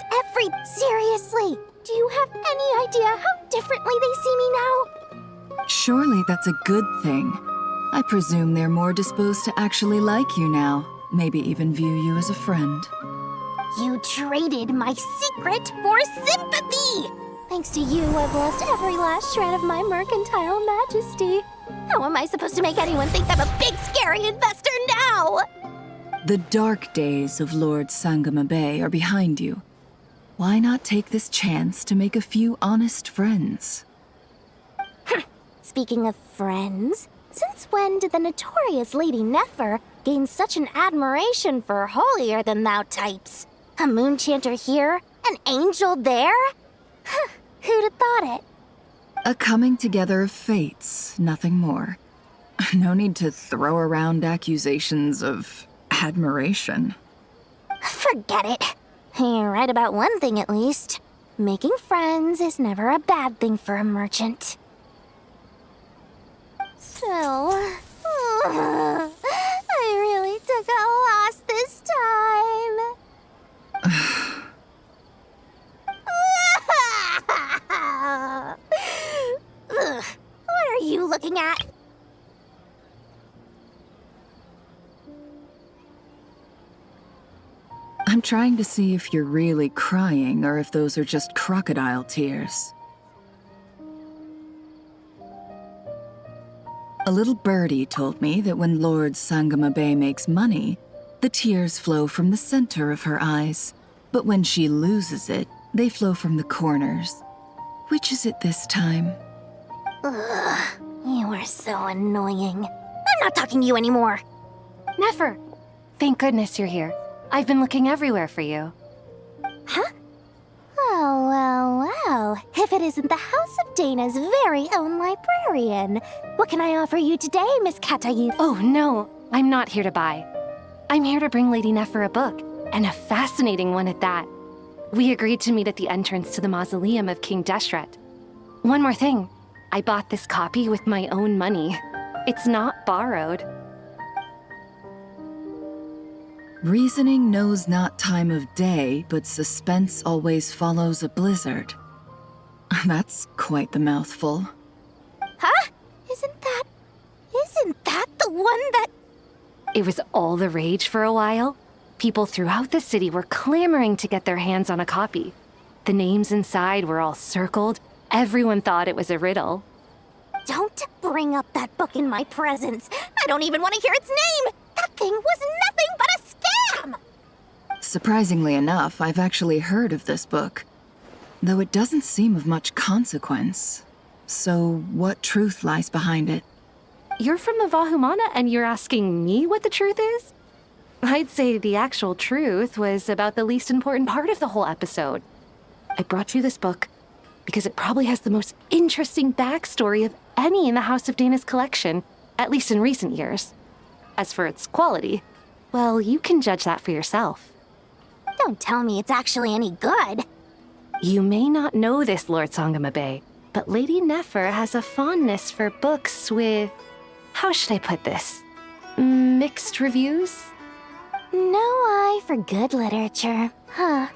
Seriously, do you have any idea how differently they see me now? Surely that's a good thing. I presume they're more disposed to actually like you now, maybe even view you as a friend. You traded my secret for sympathy! Thanks to you, I've lost every last shred of my mercantile majesty. How am I supposed to make anyone think I'm a big, scary investor now? The dark days of Lord Sangama Bay are behind you. Why not take this chance to make a few honest friends? Speaking of friends, since when did the notorious Lady Nefer gain such an admiration for holier-than-thou types? A moon chanter here, an angel there? Who'd have thought it? A coming together of fates, nothing more. No need to throw around accusations of admiration. Forget it. You're right about one thing at least. Making friends is never a bad thing for a merchant. So, I really took a loss this time. What are you looking at? I'm trying to see if you're really crying or if those are just crocodile tears. A little birdie told me that when Lord Sangama Bay makes money, the tears flow from the center of her eyes, but when she loses it, they flow from the corners. Which is it this time? Ugh, you are so annoying. I'm not talking to you anymore. Nefer, thank goodness you're here. I've been looking everywhere for you. Huh? Well. If it isn't the House of Dana's very own librarian. What can I offer you today, Miss Katayu? Oh, no. I'm not here to buy. I'm here to bring Lady Nefer a book, and a fascinating one at that. We agreed to meet at the entrance to the mausoleum of King Deshret. One more thing. I bought this copy with my own money. It's not borrowed. Reasoning knows not time of day, but suspense always follows a blizzard. That's quite the mouthful. Huh? Isn't that the one that... It was all the rage for a while. People throughout the city were clamoring to get their hands on a copy. The names inside were all circled. Everyone thought it was a riddle. Don't bring up that book in my presence. I don't even want to hear its name. That thing was nothing but a scam! Surprisingly enough, I've actually heard of this book, though it doesn't seem of much consequence. So, what truth lies behind it? You're from the Vahumana and you're asking me what the truth is? I'd say the actual truth was about the least important part of the whole episode. I brought you this book because it probably has the most interesting backstory of any in the House of Dana's collection, at least in recent years. As for its quality, well, you can judge that for yourself. Don't tell me it's actually any good. You may not know this, Lord Sangama Bay, but Lady Nefer has a fondness for books with... how should I put this? Mixed reviews? No eye for good literature, huh?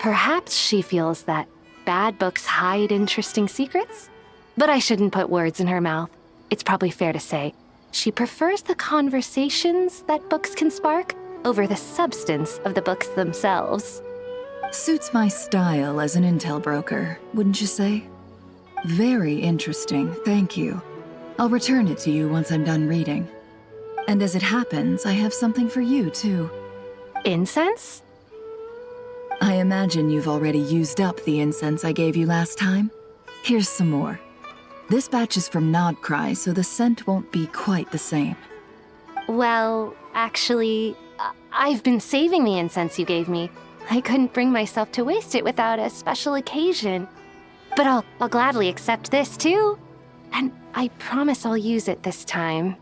Perhaps she feels that bad books hide interesting secrets? But I shouldn't put words in her mouth. It's probably fair to say she prefers the conversations that books can spark over the substance of the books themselves. Suits my style as an intel broker, wouldn't you say? Very interesting, thank you. I'll return it to you once I'm done reading. And as it happens, I have something for you, too. Incense? I imagine you've already used up the incense I gave you last time. Here's some more. This batch is from Nodcry, so the scent won't be quite the same. Well, actually, I've been saving the incense you gave me. I couldn't bring myself to waste it without a special occasion. But I'll gladly accept this, too. And I promise I'll use it this time.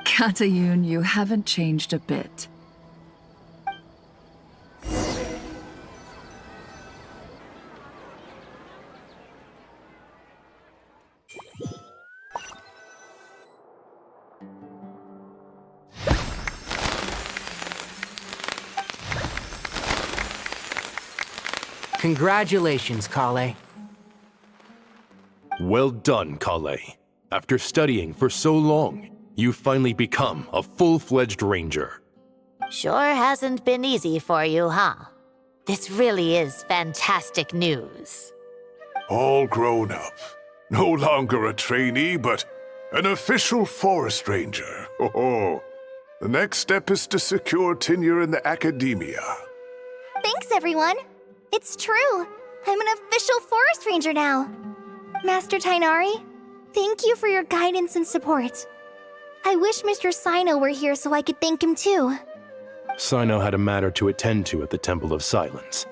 Katayun, you haven't changed a bit. Congratulations, Kale. Well done, Kale. After studying for so long, you've finally become a full-fledged ranger. Sure hasn't been easy for you, huh? This really is fantastic news. All grown up. No longer a trainee, but an official forest ranger. Oh, the next step is to secure tenure in the academia. Thanks, everyone. It's true. I'm an official forest ranger now. Master Tainari, thank you for your guidance and support. I wish Mr. Sino were here so I could thank him too. Sino had a matter to attend to at the Temple of Silence.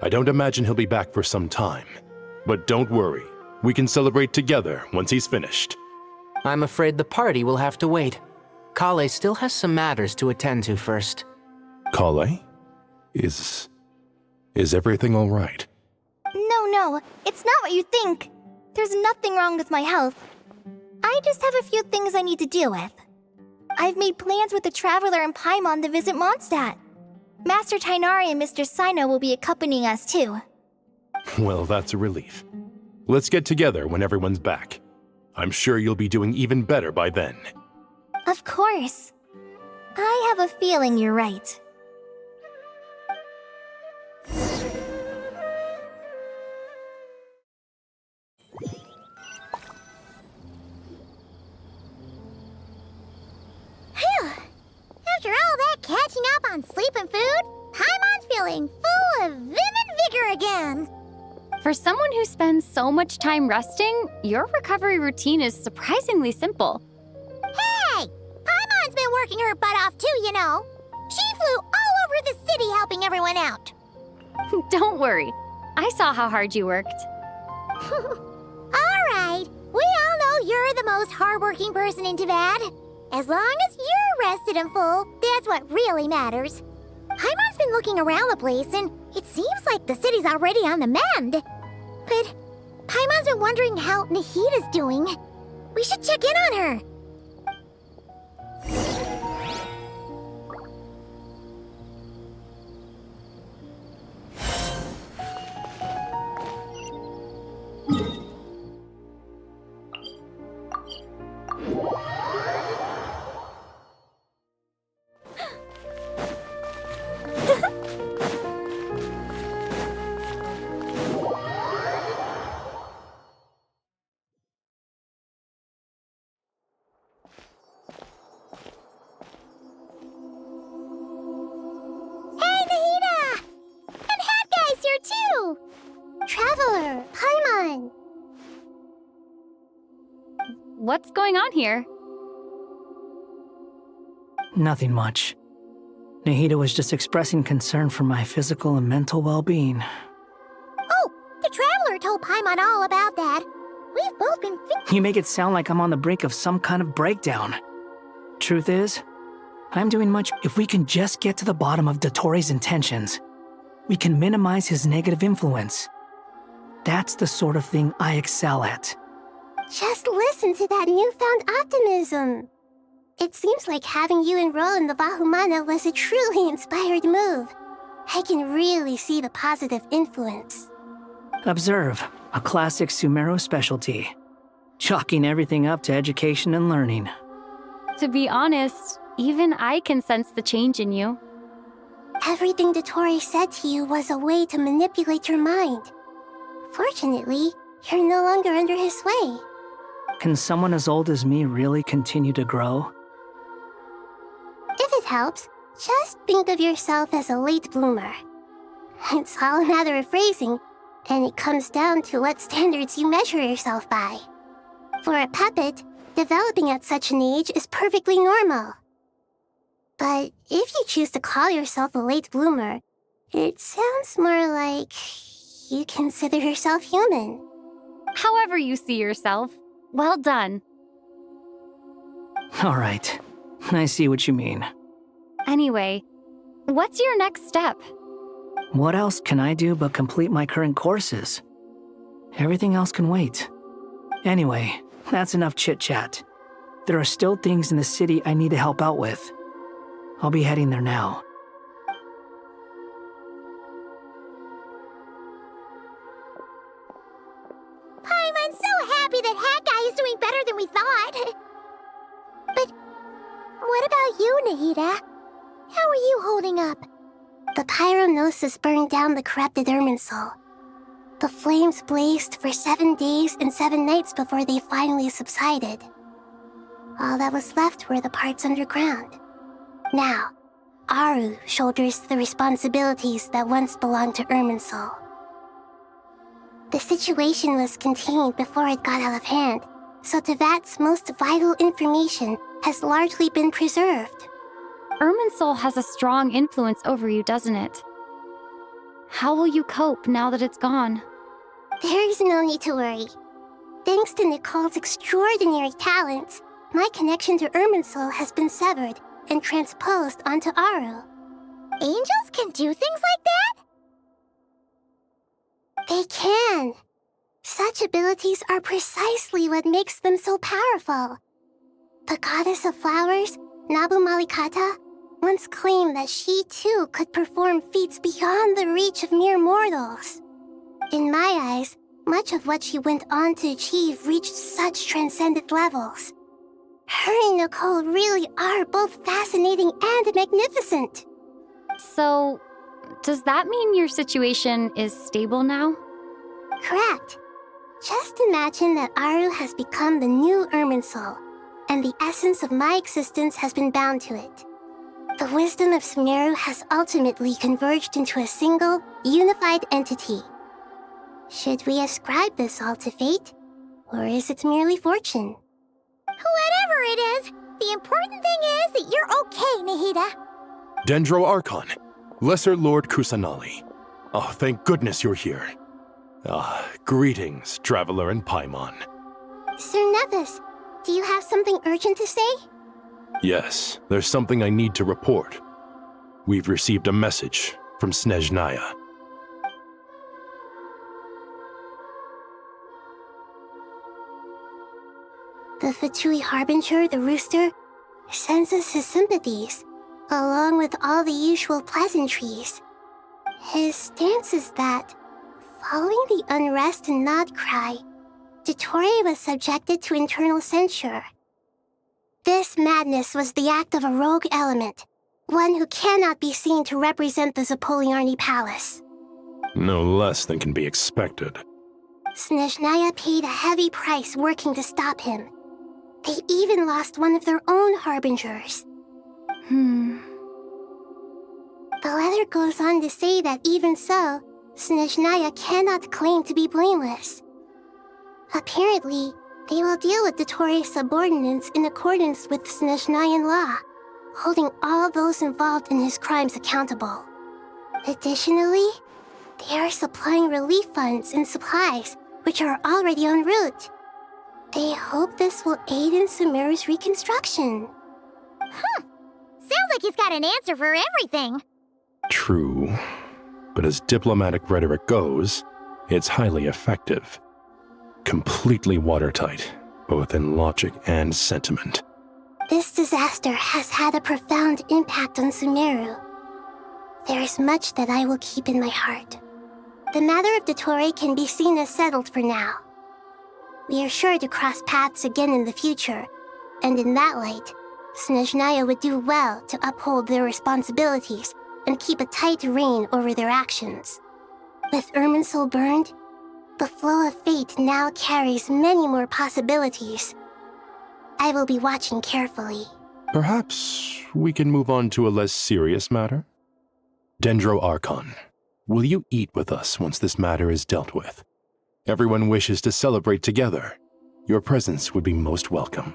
I don't imagine he'll be back for some time. But don't worry, we can celebrate together once he's finished. I'm afraid the party will have to wait. Kale still has some matters to attend to first. Kale? Is everything all right? No, it's not what you think. There's nothing wrong with my health. I just have a few things I need to deal with. I've made plans with the Traveler and Paimon to visit Mondstadt. Master Tainari and Mr. Sino will be accompanying us too. Well, that's a relief. Let's get together when everyone's back. I'm sure you'll be doing even better by then. Of course. I have a feeling you're right. Phew! After all that catching up on sleep and food, Paimon's feeling full of vim and vigor again. For someone who spends so much time resting, your recovery routine is surprisingly simple. Hey! Paimon's been working her butt off too, you know. She flew all over the city helping everyone out. Don't worry. I saw how hard you worked. All right. We all know you're the most hardworking person in Tavad. As long as you're rested and full, that's what really matters. Paimon's been looking around the place, and it seems like the city's already on the mend. But Paimon's been wondering how Nahida's doing. We should check in on her. Too! Traveler, Paimon! What's going on here? Nothing much. Nahida was just expressing concern for my physical and mental well-being. Oh, the Traveler told Paimon all about that. We've both been... You make it sound like I'm on the brink of some kind of breakdown. Truth is, I'm doing much. If we can just get to the bottom of Dotori's intentions, we can minimize his negative influence. That's the sort of thing I excel at. Just listen to that newfound optimism. It seems like having you enroll in the Vahumana was a truly inspired move. I can really see the positive influence. Observe, a classic Sumeru specialty. Chalking everything up to education and learning. To be honest, even I can sense the change in you. Everything Dotori said to you was a way to manipulate your mind. Fortunately, you're no longer under his sway. Can someone as old as me really continue to grow? If it helps, just think of yourself as a late bloomer. It's all a matter of phrasing, and it comes down to what standards you measure yourself by. For a puppet, developing at such an age is perfectly normal. But if you choose to call yourself a late bloomer, it sounds more like you consider yourself human. However you see yourself, well done. All right, I see what you mean. Anyway, what's your next step? What else can I do but complete my current courses? Everything else can wait. Anyway, that's enough chit-chat. There are still things in the city I need to help out with. I'll be heading there now. about you, Nahida? How are you holding up? The pyronosis burned down the corrupted Irminsul. The flames blazed for 7 days and 7 nights before they finally subsided. All that was left were the parts underground. Now, Aru shoulders the responsibilities that once belonged to Irminsul. The situation was contained before it got out of hand, so Tevat's most vital information has largely been preserved. Irminsul has a strong influence over you, doesn't it? How will you cope now that it's gone? There is no need to worry. Thanks to Nicole's extraordinary talents, my connection to Irminsul has been severed and transposed onto Aru. Angels can do things like that? They can. Such abilities are precisely what makes them so powerful. The goddess of flowers, Nabu Malikata, once claimed that she too could perform feats beyond the reach of mere mortals. In my eyes, much of what she went on to achieve reached such transcendent levels. Her and Nicole really are both fascinating and magnificent. So, does that mean your situation is stable now? Correct. Just imagine that Aru has become the new Irminsul, and the essence of my existence has been bound to it. The wisdom of Sumeru has ultimately converged into a single, unified entity. Should we ascribe this all to fate, or is it merely fortune? Whatever it is, the important thing is that you're okay, Nahida. Dendro Archon, Lesser Lord Kusanali. Oh, thank goodness you're here. Greetings, Traveler and Paimon. Sir Nevis, do you have something urgent to say? Yes, there's something I need to report. We've received a message from Snezhnaya. The Fatui Harbinger, the Rooster, sends us his sympathies, along with all the usual pleasantries. His stance is that, following the unrest and Nod Cry, Dottore was subjected to internal censure. This madness was the act of a rogue element, one who cannot be seen to represent the Zapoliarni Palace. No less than can be expected. Snezhnaya paid a heavy price working to stop him. They even lost one of their own harbingers. The letter goes on to say that even so, Snezhnaya cannot claim to be blameless. Apparently, they will deal with Dottore's subordinates in accordance with Snezhnayan law, holding all those involved in his crimes accountable. Additionally, they are supplying relief funds and supplies, which are already en route. They hope this will aid in Sumeru's reconstruction. Sounds like he's got an answer for everything. True, but as diplomatic rhetoric goes, it's highly effective. Completely watertight, both in logic and sentiment. This disaster has had a profound impact on Sumeru. There is much that I will keep in my heart. The matter of Dottore can be seen as settled for now. We are sure to cross paths again in the future, and in that light, Snezhnaya would do well to uphold their responsibilities and keep a tight rein over their actions. With Irminsul burned, the flow of fate now carries many more possibilities. I will be watching carefully. Perhaps we can move on to a less serious matter? Dendro Archon, will you eat with us once this matter is dealt with? Everyone wishes to celebrate together. Your presence would be most welcome.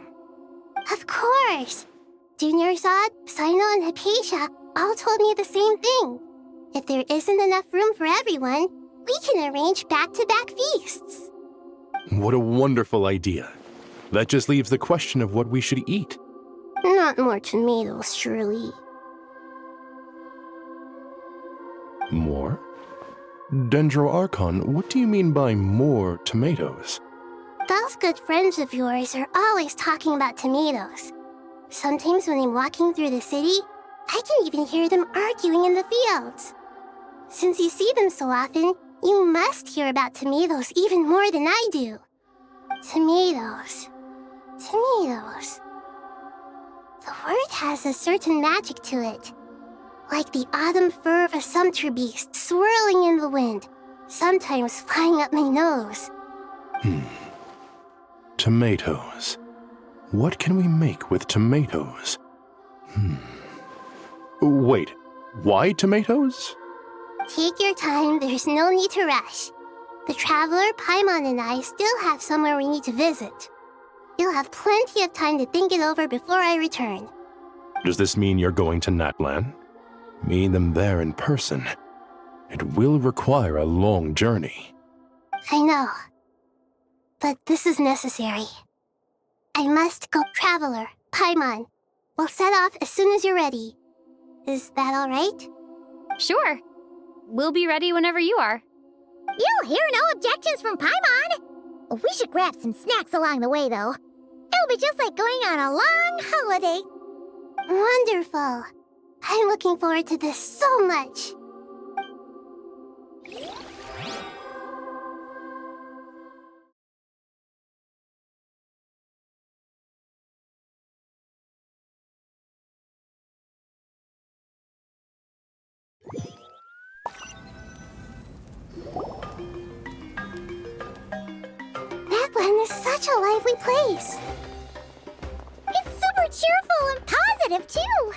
Of course! Junior Zod, Sino, and Hypatia all told me the same thing. If there isn't enough room for everyone, we can arrange back-to-back feasts. What a wonderful idea. That just leaves the question of what we should eat. Not more tomatoes, surely. More? Dendro Archon, what do you mean by more tomatoes? Those good friends of yours are always talking about tomatoes. Sometimes when I'm walking through the city, I can even hear them arguing in the fields. Since you see them so often, you must hear about tomatoes even more than I do. Tomatoes. Tomatoes. The word has a certain magic to it. Like the autumn fur of a sumpter beast swirling in the wind, sometimes flying up my nose. Tomatoes. What can we make with tomatoes? Wait, why tomatoes? Take your time, there's no need to rush. The traveler, Paimon, and I still have somewhere we need to visit. You'll have plenty of time to think it over before I return. Does this mean you're going to Natlan? Meeting them there in person. It will require a long journey. I know. But this is necessary. I must go. Traveler, Paimon, we'll set off as soon as you're ready. Is that all right? Sure. We'll be ready whenever you are. You'll hear no objections from Paimon. We should grab some snacks along the way, though. It'll be just like going on a long holiday. Wonderful. I'm looking forward to this so much. Natlan is such a lively place. It's super cheerful and positive, too.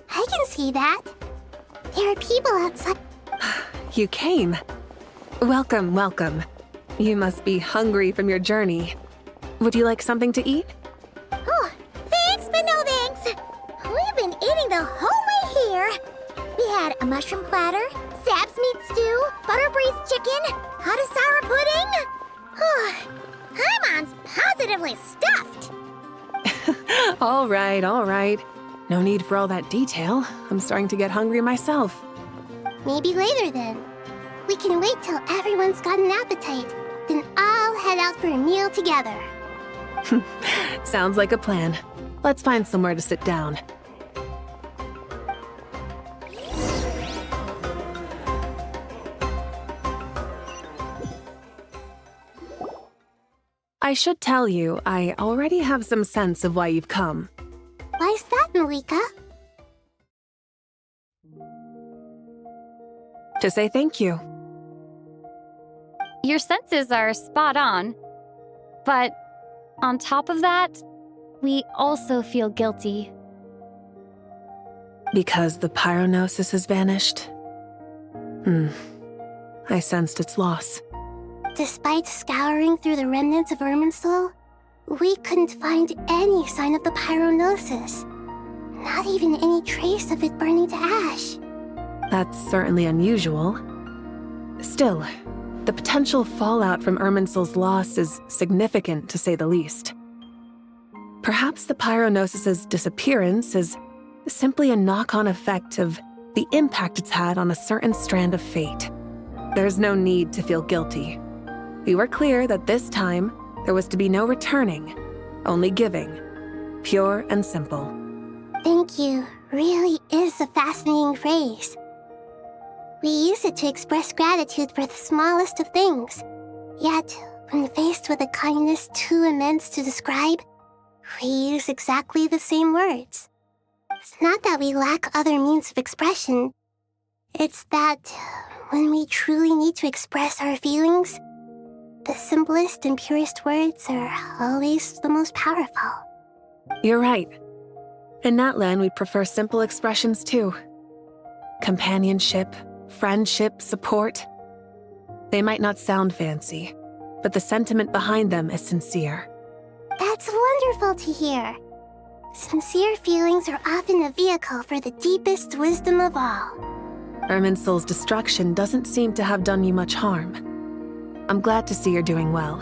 I can see that. There are people outside. You came. Welcome, welcome. You must be hungry from your journey. Would you like something to eat? Oh, thanks, but no thanks. We've been eating the whole way here. We had a mushroom platter, sap's meat stew, butter braised chicken, hot sour pudding. Paimon's positively stuffed. All right, all right. No need for all that detail. I'm starting to get hungry myself. Maybe later then. We can wait till everyone's got an appetite. Then I'll head out for a meal together. Sounds like a plan. Let's find somewhere to sit down. I should tell you, I already have some sense of why you've come. Why's that, Malika? To say thank you. Your senses are spot on. But on top of that, we also feel guilty. Because the pyronosis has vanished? I sensed its loss. Despite scouring through the remnants of Irminsul, we couldn't find any sign of the pyronosis. Not even any trace of it burning to ash. That's certainly unusual. Still, the potential fallout from Irminsul's loss is significant, to say the least. Perhaps the pyronosis's disappearance is simply a knock-on effect of the impact it's had on a certain strand of fate. There's no need to feel guilty. We were clear that this time, there was to be no returning, only giving. Pure and simple. Thank you really is a fascinating phrase. We use it to express gratitude for the smallest of things. Yet, when faced with a kindness too immense to describe, we use exactly the same words. It's not that we lack other means of expression. It's that when we truly need to express our feelings, the simplest and purest words are always the most powerful. You're right. In Natlan, we prefer simple expressions too. Companionship, friendship, support. They might not sound fancy, but the sentiment behind them is sincere. That's wonderful to hear. Sincere feelings are often a vehicle for the deepest wisdom of all. Irminsul's destruction doesn't seem to have done you much harm. I'm glad to see you're doing well.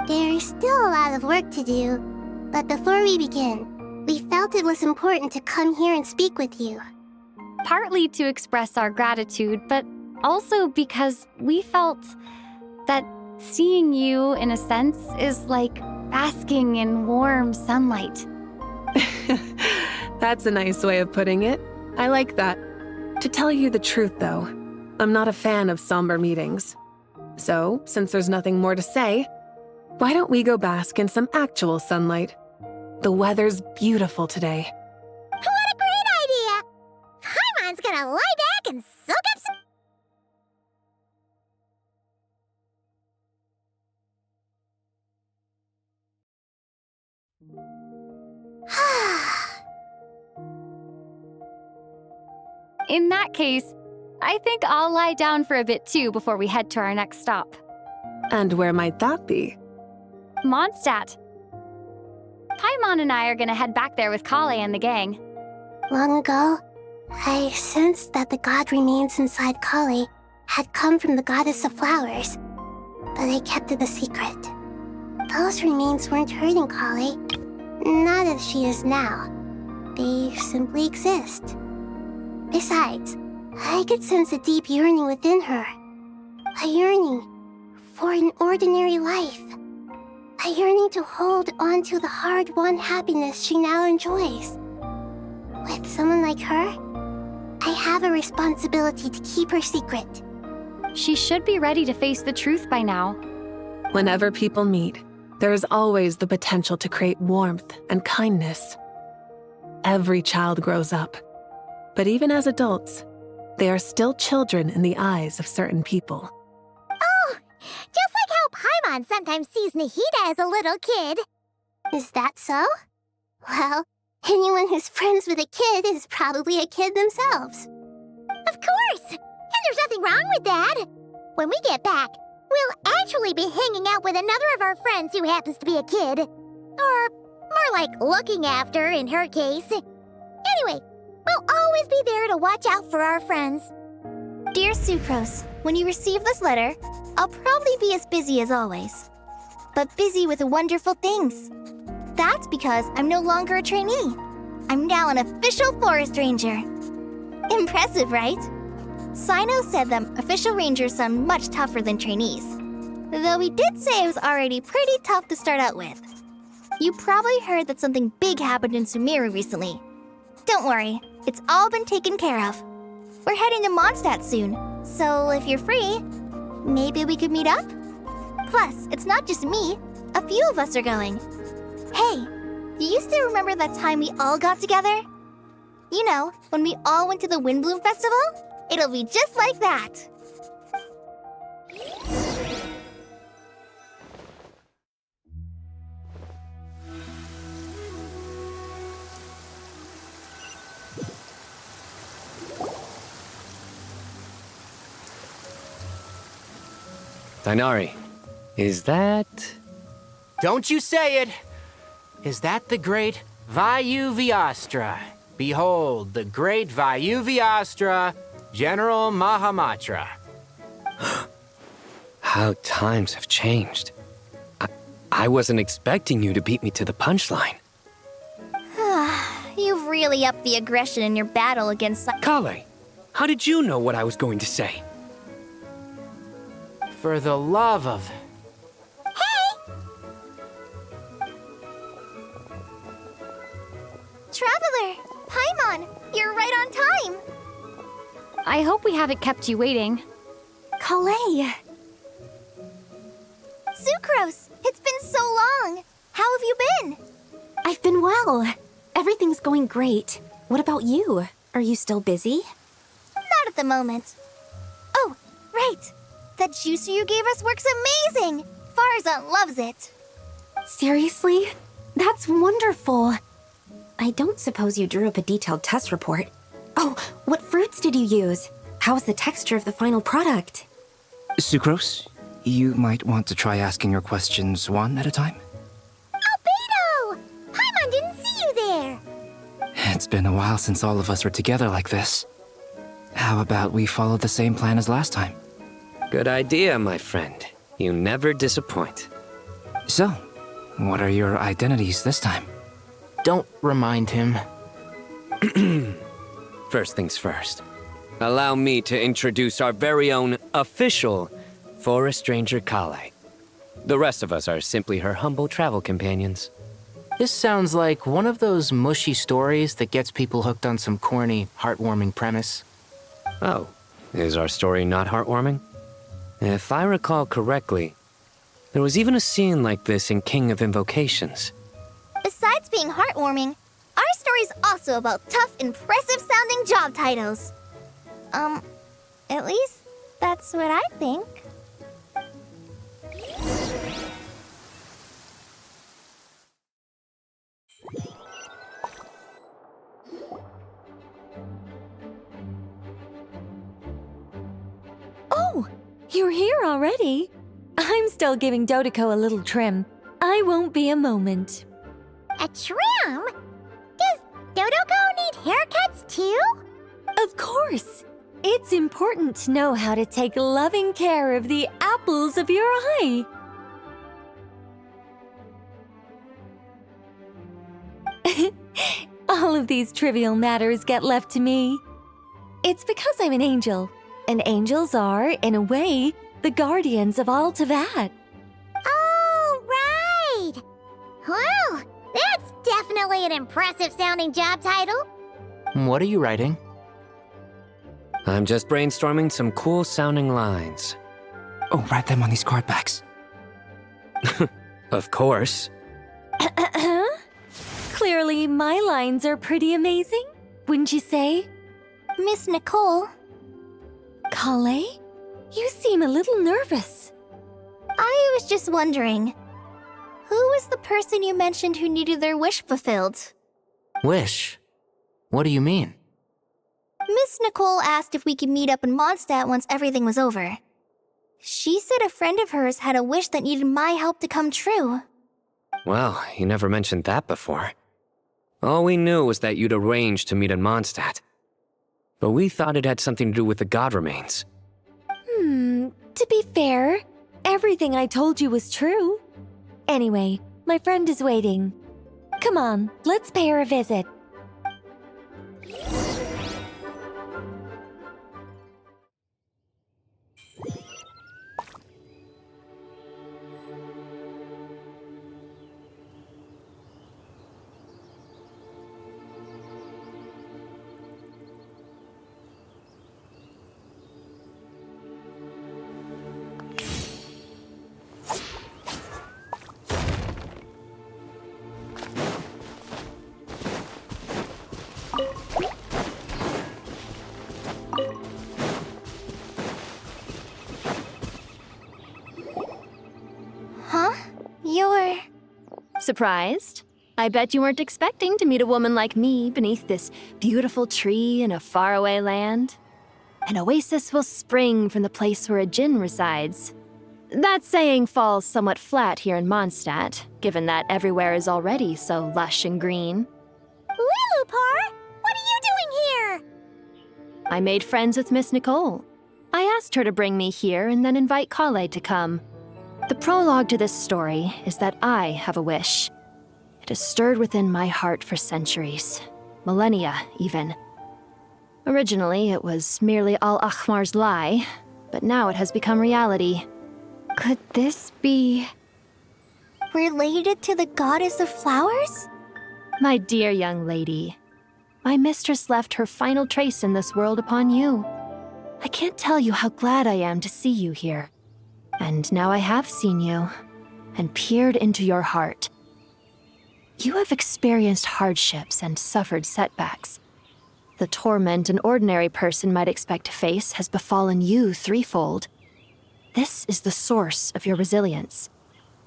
There's still a lot of work to do, but before we begin, we felt it was important to come here and speak with you. Partly to express our gratitude, but also because we felt that seeing you, in a sense, is like basking in warm sunlight. That's a nice way of putting it. I like that. To tell you the truth, though, I'm not a fan of somber meetings. So, since there's nothing more to say, why don't we go bask in some actual sunlight? The weather's beautiful today. What a great idea! Paimon's gonna lie back and soak up some... In that case, I think I'll lie down for a bit too before we head to our next stop. And where might that be? Mondstadt. Paimon and I are gonna head back there with Kale and the gang. Long ago, I sensed that the god remains inside Kale had come from the goddess of flowers, but I kept it a secret. Those remains weren't hurting Kale, not as she is now. They simply exist. Besides, I could sense a deep yearning within her. A yearning for an ordinary life. A yearning to hold on to the hard-won happiness she now enjoys. With someone like her, I have a responsibility to keep her secret. She should be ready to face the truth by now. Whenever people meet, there is always the potential to create warmth and kindness. Every child grows up, but even as adults, they are still children in the eyes of certain people. Oh, just like how Paimon sometimes sees Nahida as a little kid. Is that so? Well, anyone who's friends with a kid is probably a kid themselves. Of course! And there's nothing wrong with that. When we get back, we'll actually be hanging out with another of our friends who happens to be a kid. Or more like looking after, in her case. Anyway, we'll always be there to watch out for our friends. Dear Sucrose, when you receive this letter, I'll probably be as busy as always. But busy with wonderful things. That's because I'm no longer a trainee. I'm now an official forest ranger. Impressive, right? Sino said that official rangers sound much tougher than trainees. Though he did say it was already pretty tough to start out with. You probably heard that something big happened in Sumeru recently. Don't worry, it's all been taken care of. We're heading to Mondstadt soon, so if you're free, maybe we could meet up? Plus, it's not just me. A few of us are going. Hey, you used to remember that time we all got together? You know, when we all went to the Windbloom Festival? It'll be just like that. Dainari, is that... Don't you say it! Is that the great Vayuvyastra? Behold, the great Vayuvyastra, General Mahamatra. How times have changed. I wasn't expecting you to beat me to the punchline. You've really upped the aggression in your battle against... Kale, how did you know what I was going to say? For the love of... Traveler! Paimon! You're right on time! I hope we haven't kept you waiting. Kale! Sucrose! It's been so long! How have you been? I've been well. Everything's going great. What about you? Are you still busy? Not at the moment. Oh, right! That juicer you gave us works amazing! Farzan loves it! Seriously? That's wonderful. I don't suppose you drew up a detailed test report. Oh, what fruits did you use? How was the texture of the final product? Sucrose, you might want to try asking your questions one at a time. Albedo! Paimon didn't see you there! It's been a while since all of us were together like this. How about we follow the same plan as last time? Good idea, my friend. You never disappoint. So, what are your identities this time? Don't remind him. First things first. Allow me to introduce our very own official Forest Ranger Kale. The rest of us are simply her humble travel companions. This sounds like one of those mushy stories that gets people hooked on some corny, heartwarming premise. Oh, is our story not heartwarming? If I recall correctly, there was even a scene like this in King of Invocations. Besides being heartwarming, our story's also about tough, impressive-sounding job titles. At least that's what I think. Oh, you're here already? I'm still giving Dodeko a little trim. I won't be a moment. A trim? Does Dodeko need haircuts too? Of course. It's important to know how to take loving care of the apples of your eye. All of these trivial matters get left to me. It's because I'm an angel, and angels are, in a way, the guardians of all Teyvat. Oh, right! Well, that's definitely an impressive-sounding job title. What are you writing? I'm just brainstorming some cool-sounding lines. Oh, write them on these card backs. Of course. Clearly, my lines are pretty amazing, wouldn't you say? Miss Nicole. Kale? You seem a little nervous. I was just wondering, who was the person you mentioned who needed their wish fulfilled? Wish? What do you mean? Miss Nicole asked if we could meet up in Mondstadt once everything was over. She said a friend of hers had a wish that needed my help to come true. Well, you never mentioned that before. All we knew was that you'd arranged to meet in Mondstadt. But we thought it had something to do with the god remains. To be fair, everything I told you was true. Anyway, my friend is waiting. Come on, let's pay her a visit. You're... Surprised? I bet you weren't expecting to meet a woman like me beneath this beautiful tree in a faraway land. An oasis will spring from the place where a djinn resides. That saying falls somewhat flat here in Mondstadt, given that everywhere is already so lush and green. Lilupar, what are you doing here? I made friends with Miss Nicole. I asked her to bring me here and then invite Kale to come. The prologue to this story is that I have a wish. It has stirred within my heart for centuries, millennia even. Originally, it was merely Al-Ahmar's lie, but now it has become reality. Could this be... related to the goddess of flowers? My dear young lady, my mistress left her final trace in this world upon you. I can't tell you how glad I am to see you here. And now I have seen you, and peered into your heart. You have experienced hardships and suffered setbacks. The torment an ordinary person might expect to face has befallen you threefold. This is the source of your resilience.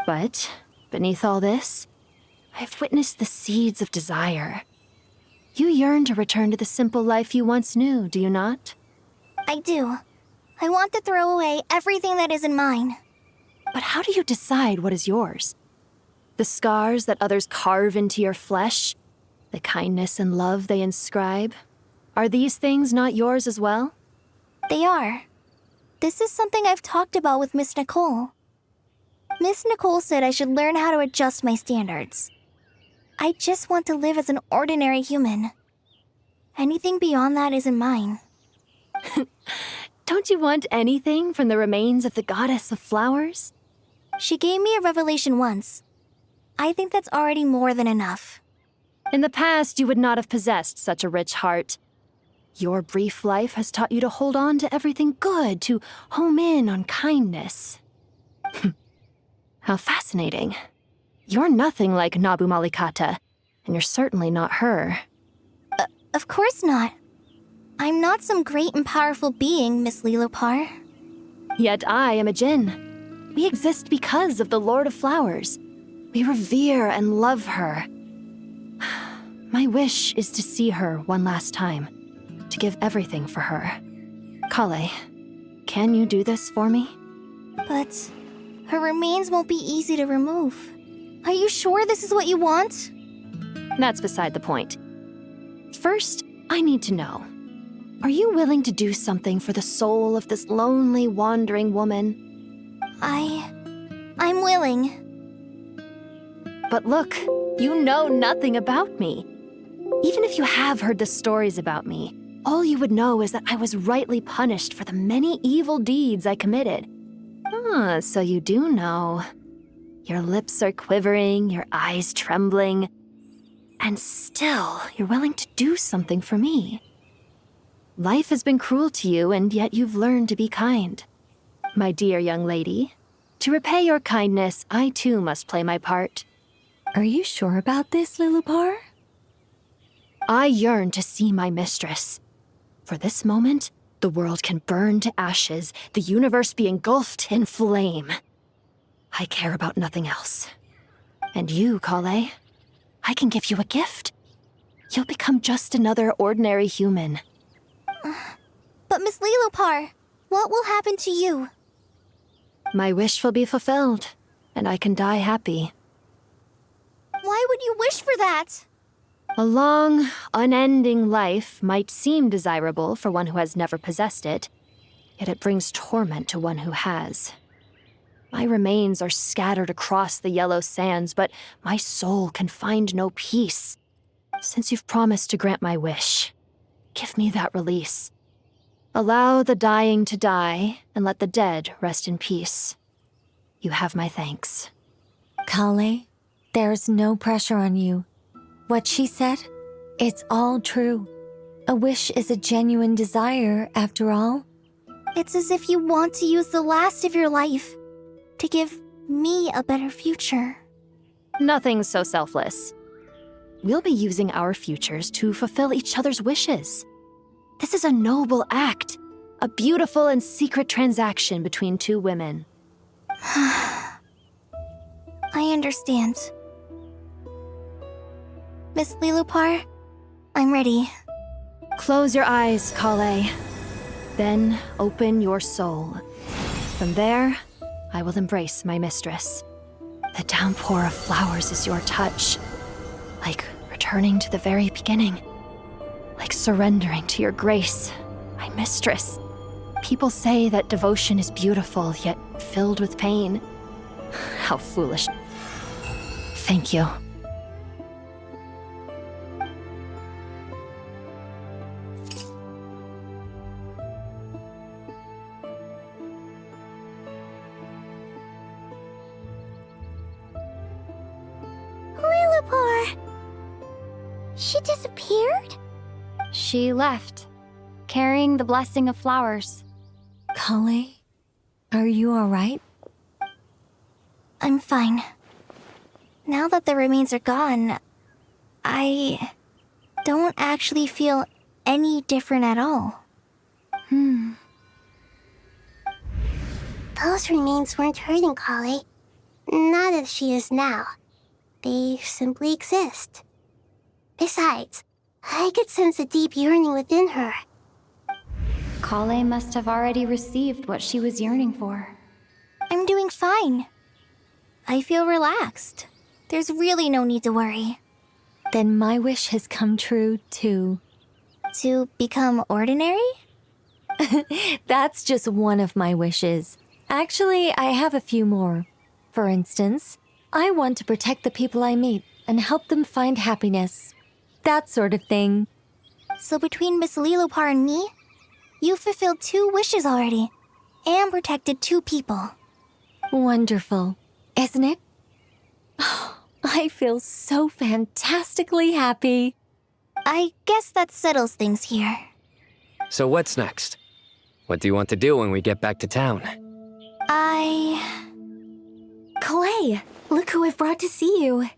But, beneath all this, I've witnessed the seeds of desire. You yearn to return to the simple life you once knew, do you not? I do. I want to throw away everything that isn't mine. But how do you decide what is yours? The scars that others carve into your flesh? The kindness and love they inscribe? Are these things not yours as well? They are. This is something I've talked about with Miss Nicole. Miss Nicole said I should learn how to adjust my standards. I just want to live as an ordinary human. Anything beyond that isn't mine. Don't you want anything from the remains of the goddess of flowers? She gave me a revelation once. I think that's already more than enough. In the past, you would not have possessed such a rich heart. Your brief life has taught you to hold on to everything good, to home in on kindness. How fascinating. You're nothing like Nabu Malikata, And you're certainly not her. Of course not. I'm not some great and powerful being, Miss Lilopar. Yet I am a Jinn. We exist because of the Lord of Flowers. We revere and love her. My wish is to see her one last time, to give everything for her. Kale, can you do this for me? But her remains won't be easy to remove. Are you sure this is what you want? That's beside the point. First, I need to know. Are you willing to do something for the soul of this lonely, wandering woman? I'm willing. But look, you know nothing about me. Even if you have heard the stories about me, all you would know is that I was rightly punished for the many evil deeds I committed. Ah, so you do know. Your lips are quivering, your eyes trembling, and still you're willing to do something for me. Life has been cruel to you, and yet you've learned to be kind. My dear young lady, to repay your kindness, I too must play my part. Are you sure about this, Lilopar? I yearn to see my mistress. For this moment, the world can burn to ashes, the universe be engulfed in flame. I care about nothing else. And you, Kale, I can give you a gift. You'll become just another ordinary human. But Miss Lilopar, what will happen to you? My wish will be fulfilled, and I can die happy. Why would you wish for that? A long, unending life might seem desirable for one who has never possessed it, yet it brings torment to one who has. My remains are scattered across the yellow sands, but my soul can find no peace. Since you've promised to grant my wish, give me that release. Allow the dying to die, and let the dead rest in peace. You have my thanks. Kale, there's no pressure on you. What she said, it's all true. A wish is a genuine desire, after all. It's as if you want to use the last of your life to give me a better future. Nothing's so selfless. We'll be using our futures to fulfill each other's wishes. This is a noble act, a beautiful and secret transaction between two women. I understand. Miss Lilopar, I'm ready. Close your eyes, Kale. Then open your soul. From there, I will embrace my mistress. The downpour of flowers is your touch, like returning to the very beginning, like surrendering to your grace, my mistress. People say that devotion is beautiful, yet filled with pain. How foolish. Thank you. Lilopar! She disappeared? She left, carrying the blessing of flowers. Kale, are you alright? I'm fine. Now that the remains are gone, I don't actually feel any different at all. Those remains weren't hurting Kale. Not as she is now. They simply exist. Besides, I could sense a deep yearning within her. Kale must have already received what she was yearning for. I'm doing fine. I feel relaxed. There's really no need to worry. Then my wish has come true, too. To become ordinary? That's just one of my wishes. Actually, I have a few more. For instance, I want to protect the people I meet and help them find happiness. That sort of thing. So between Miss Lilopar and me, you've fulfilled 2 wishes already, and protected 2 people. Wonderful, isn't it? I feel so fantastically happy. I guess that settles things here. So what's next? What do you want to do when we get back to town? Kale, look who I've brought to see you.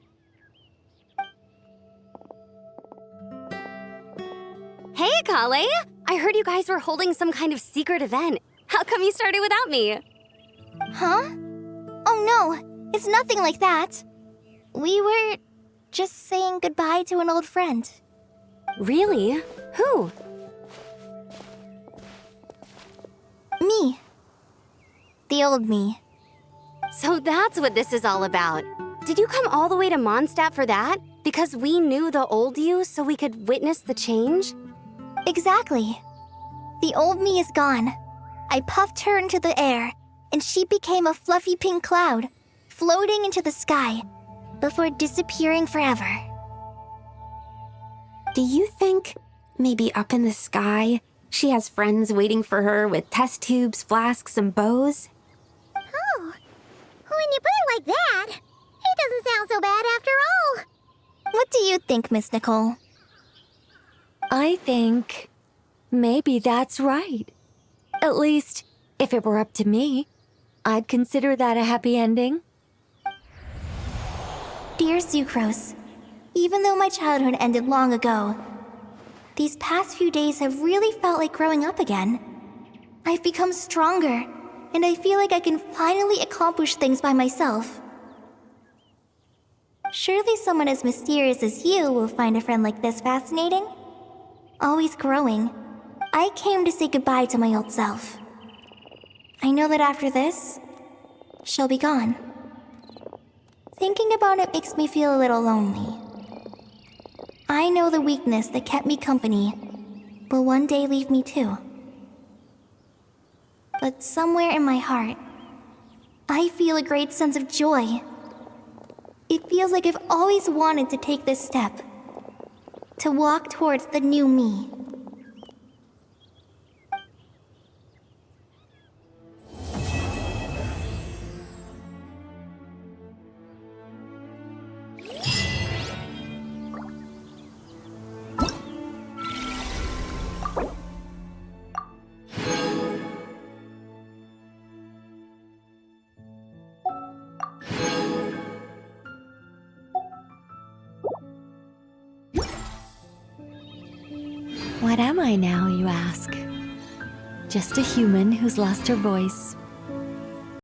Hey, Kale! I heard you guys were holding some kind of secret event. How come you started without me? Huh? Oh no, it's nothing like that. We were just saying goodbye to an old friend. Really? Who? Me. The old me. So that's what this is all about. Did you come all the way to Mondstadt for that? Because we knew the old you so we could witness the change? Exactly. The old me is gone. I puffed her into the air, and she became a fluffy pink cloud, floating into the sky, before disappearing forever. Do you think, maybe up in the sky, she has friends waiting for her with test tubes, flasks, and bows? Oh, when you put it like that, it doesn't sound so bad after all. What do you think, Miss Nicole? I think maybe that's right. At least, if it were up to me, I'd consider that a happy ending. Dear Sucrose, even though my childhood ended long ago, these past few days have really felt like growing up again. I've become stronger, and I feel like I can finally accomplish things by myself. Surely someone as mysterious as you will find a friend like this fascinating. Always growing, I came to say goodbye to my old self. I know that after this, she'll be gone. Thinking about it makes me feel a little lonely. I know the weakness that kept me company will one day leave me too. But somewhere in my heart, I feel a great sense of joy. It feels like I've always wanted to take this step, to walk towards the new me. What am I now, you ask? Just a human who's lost her voice,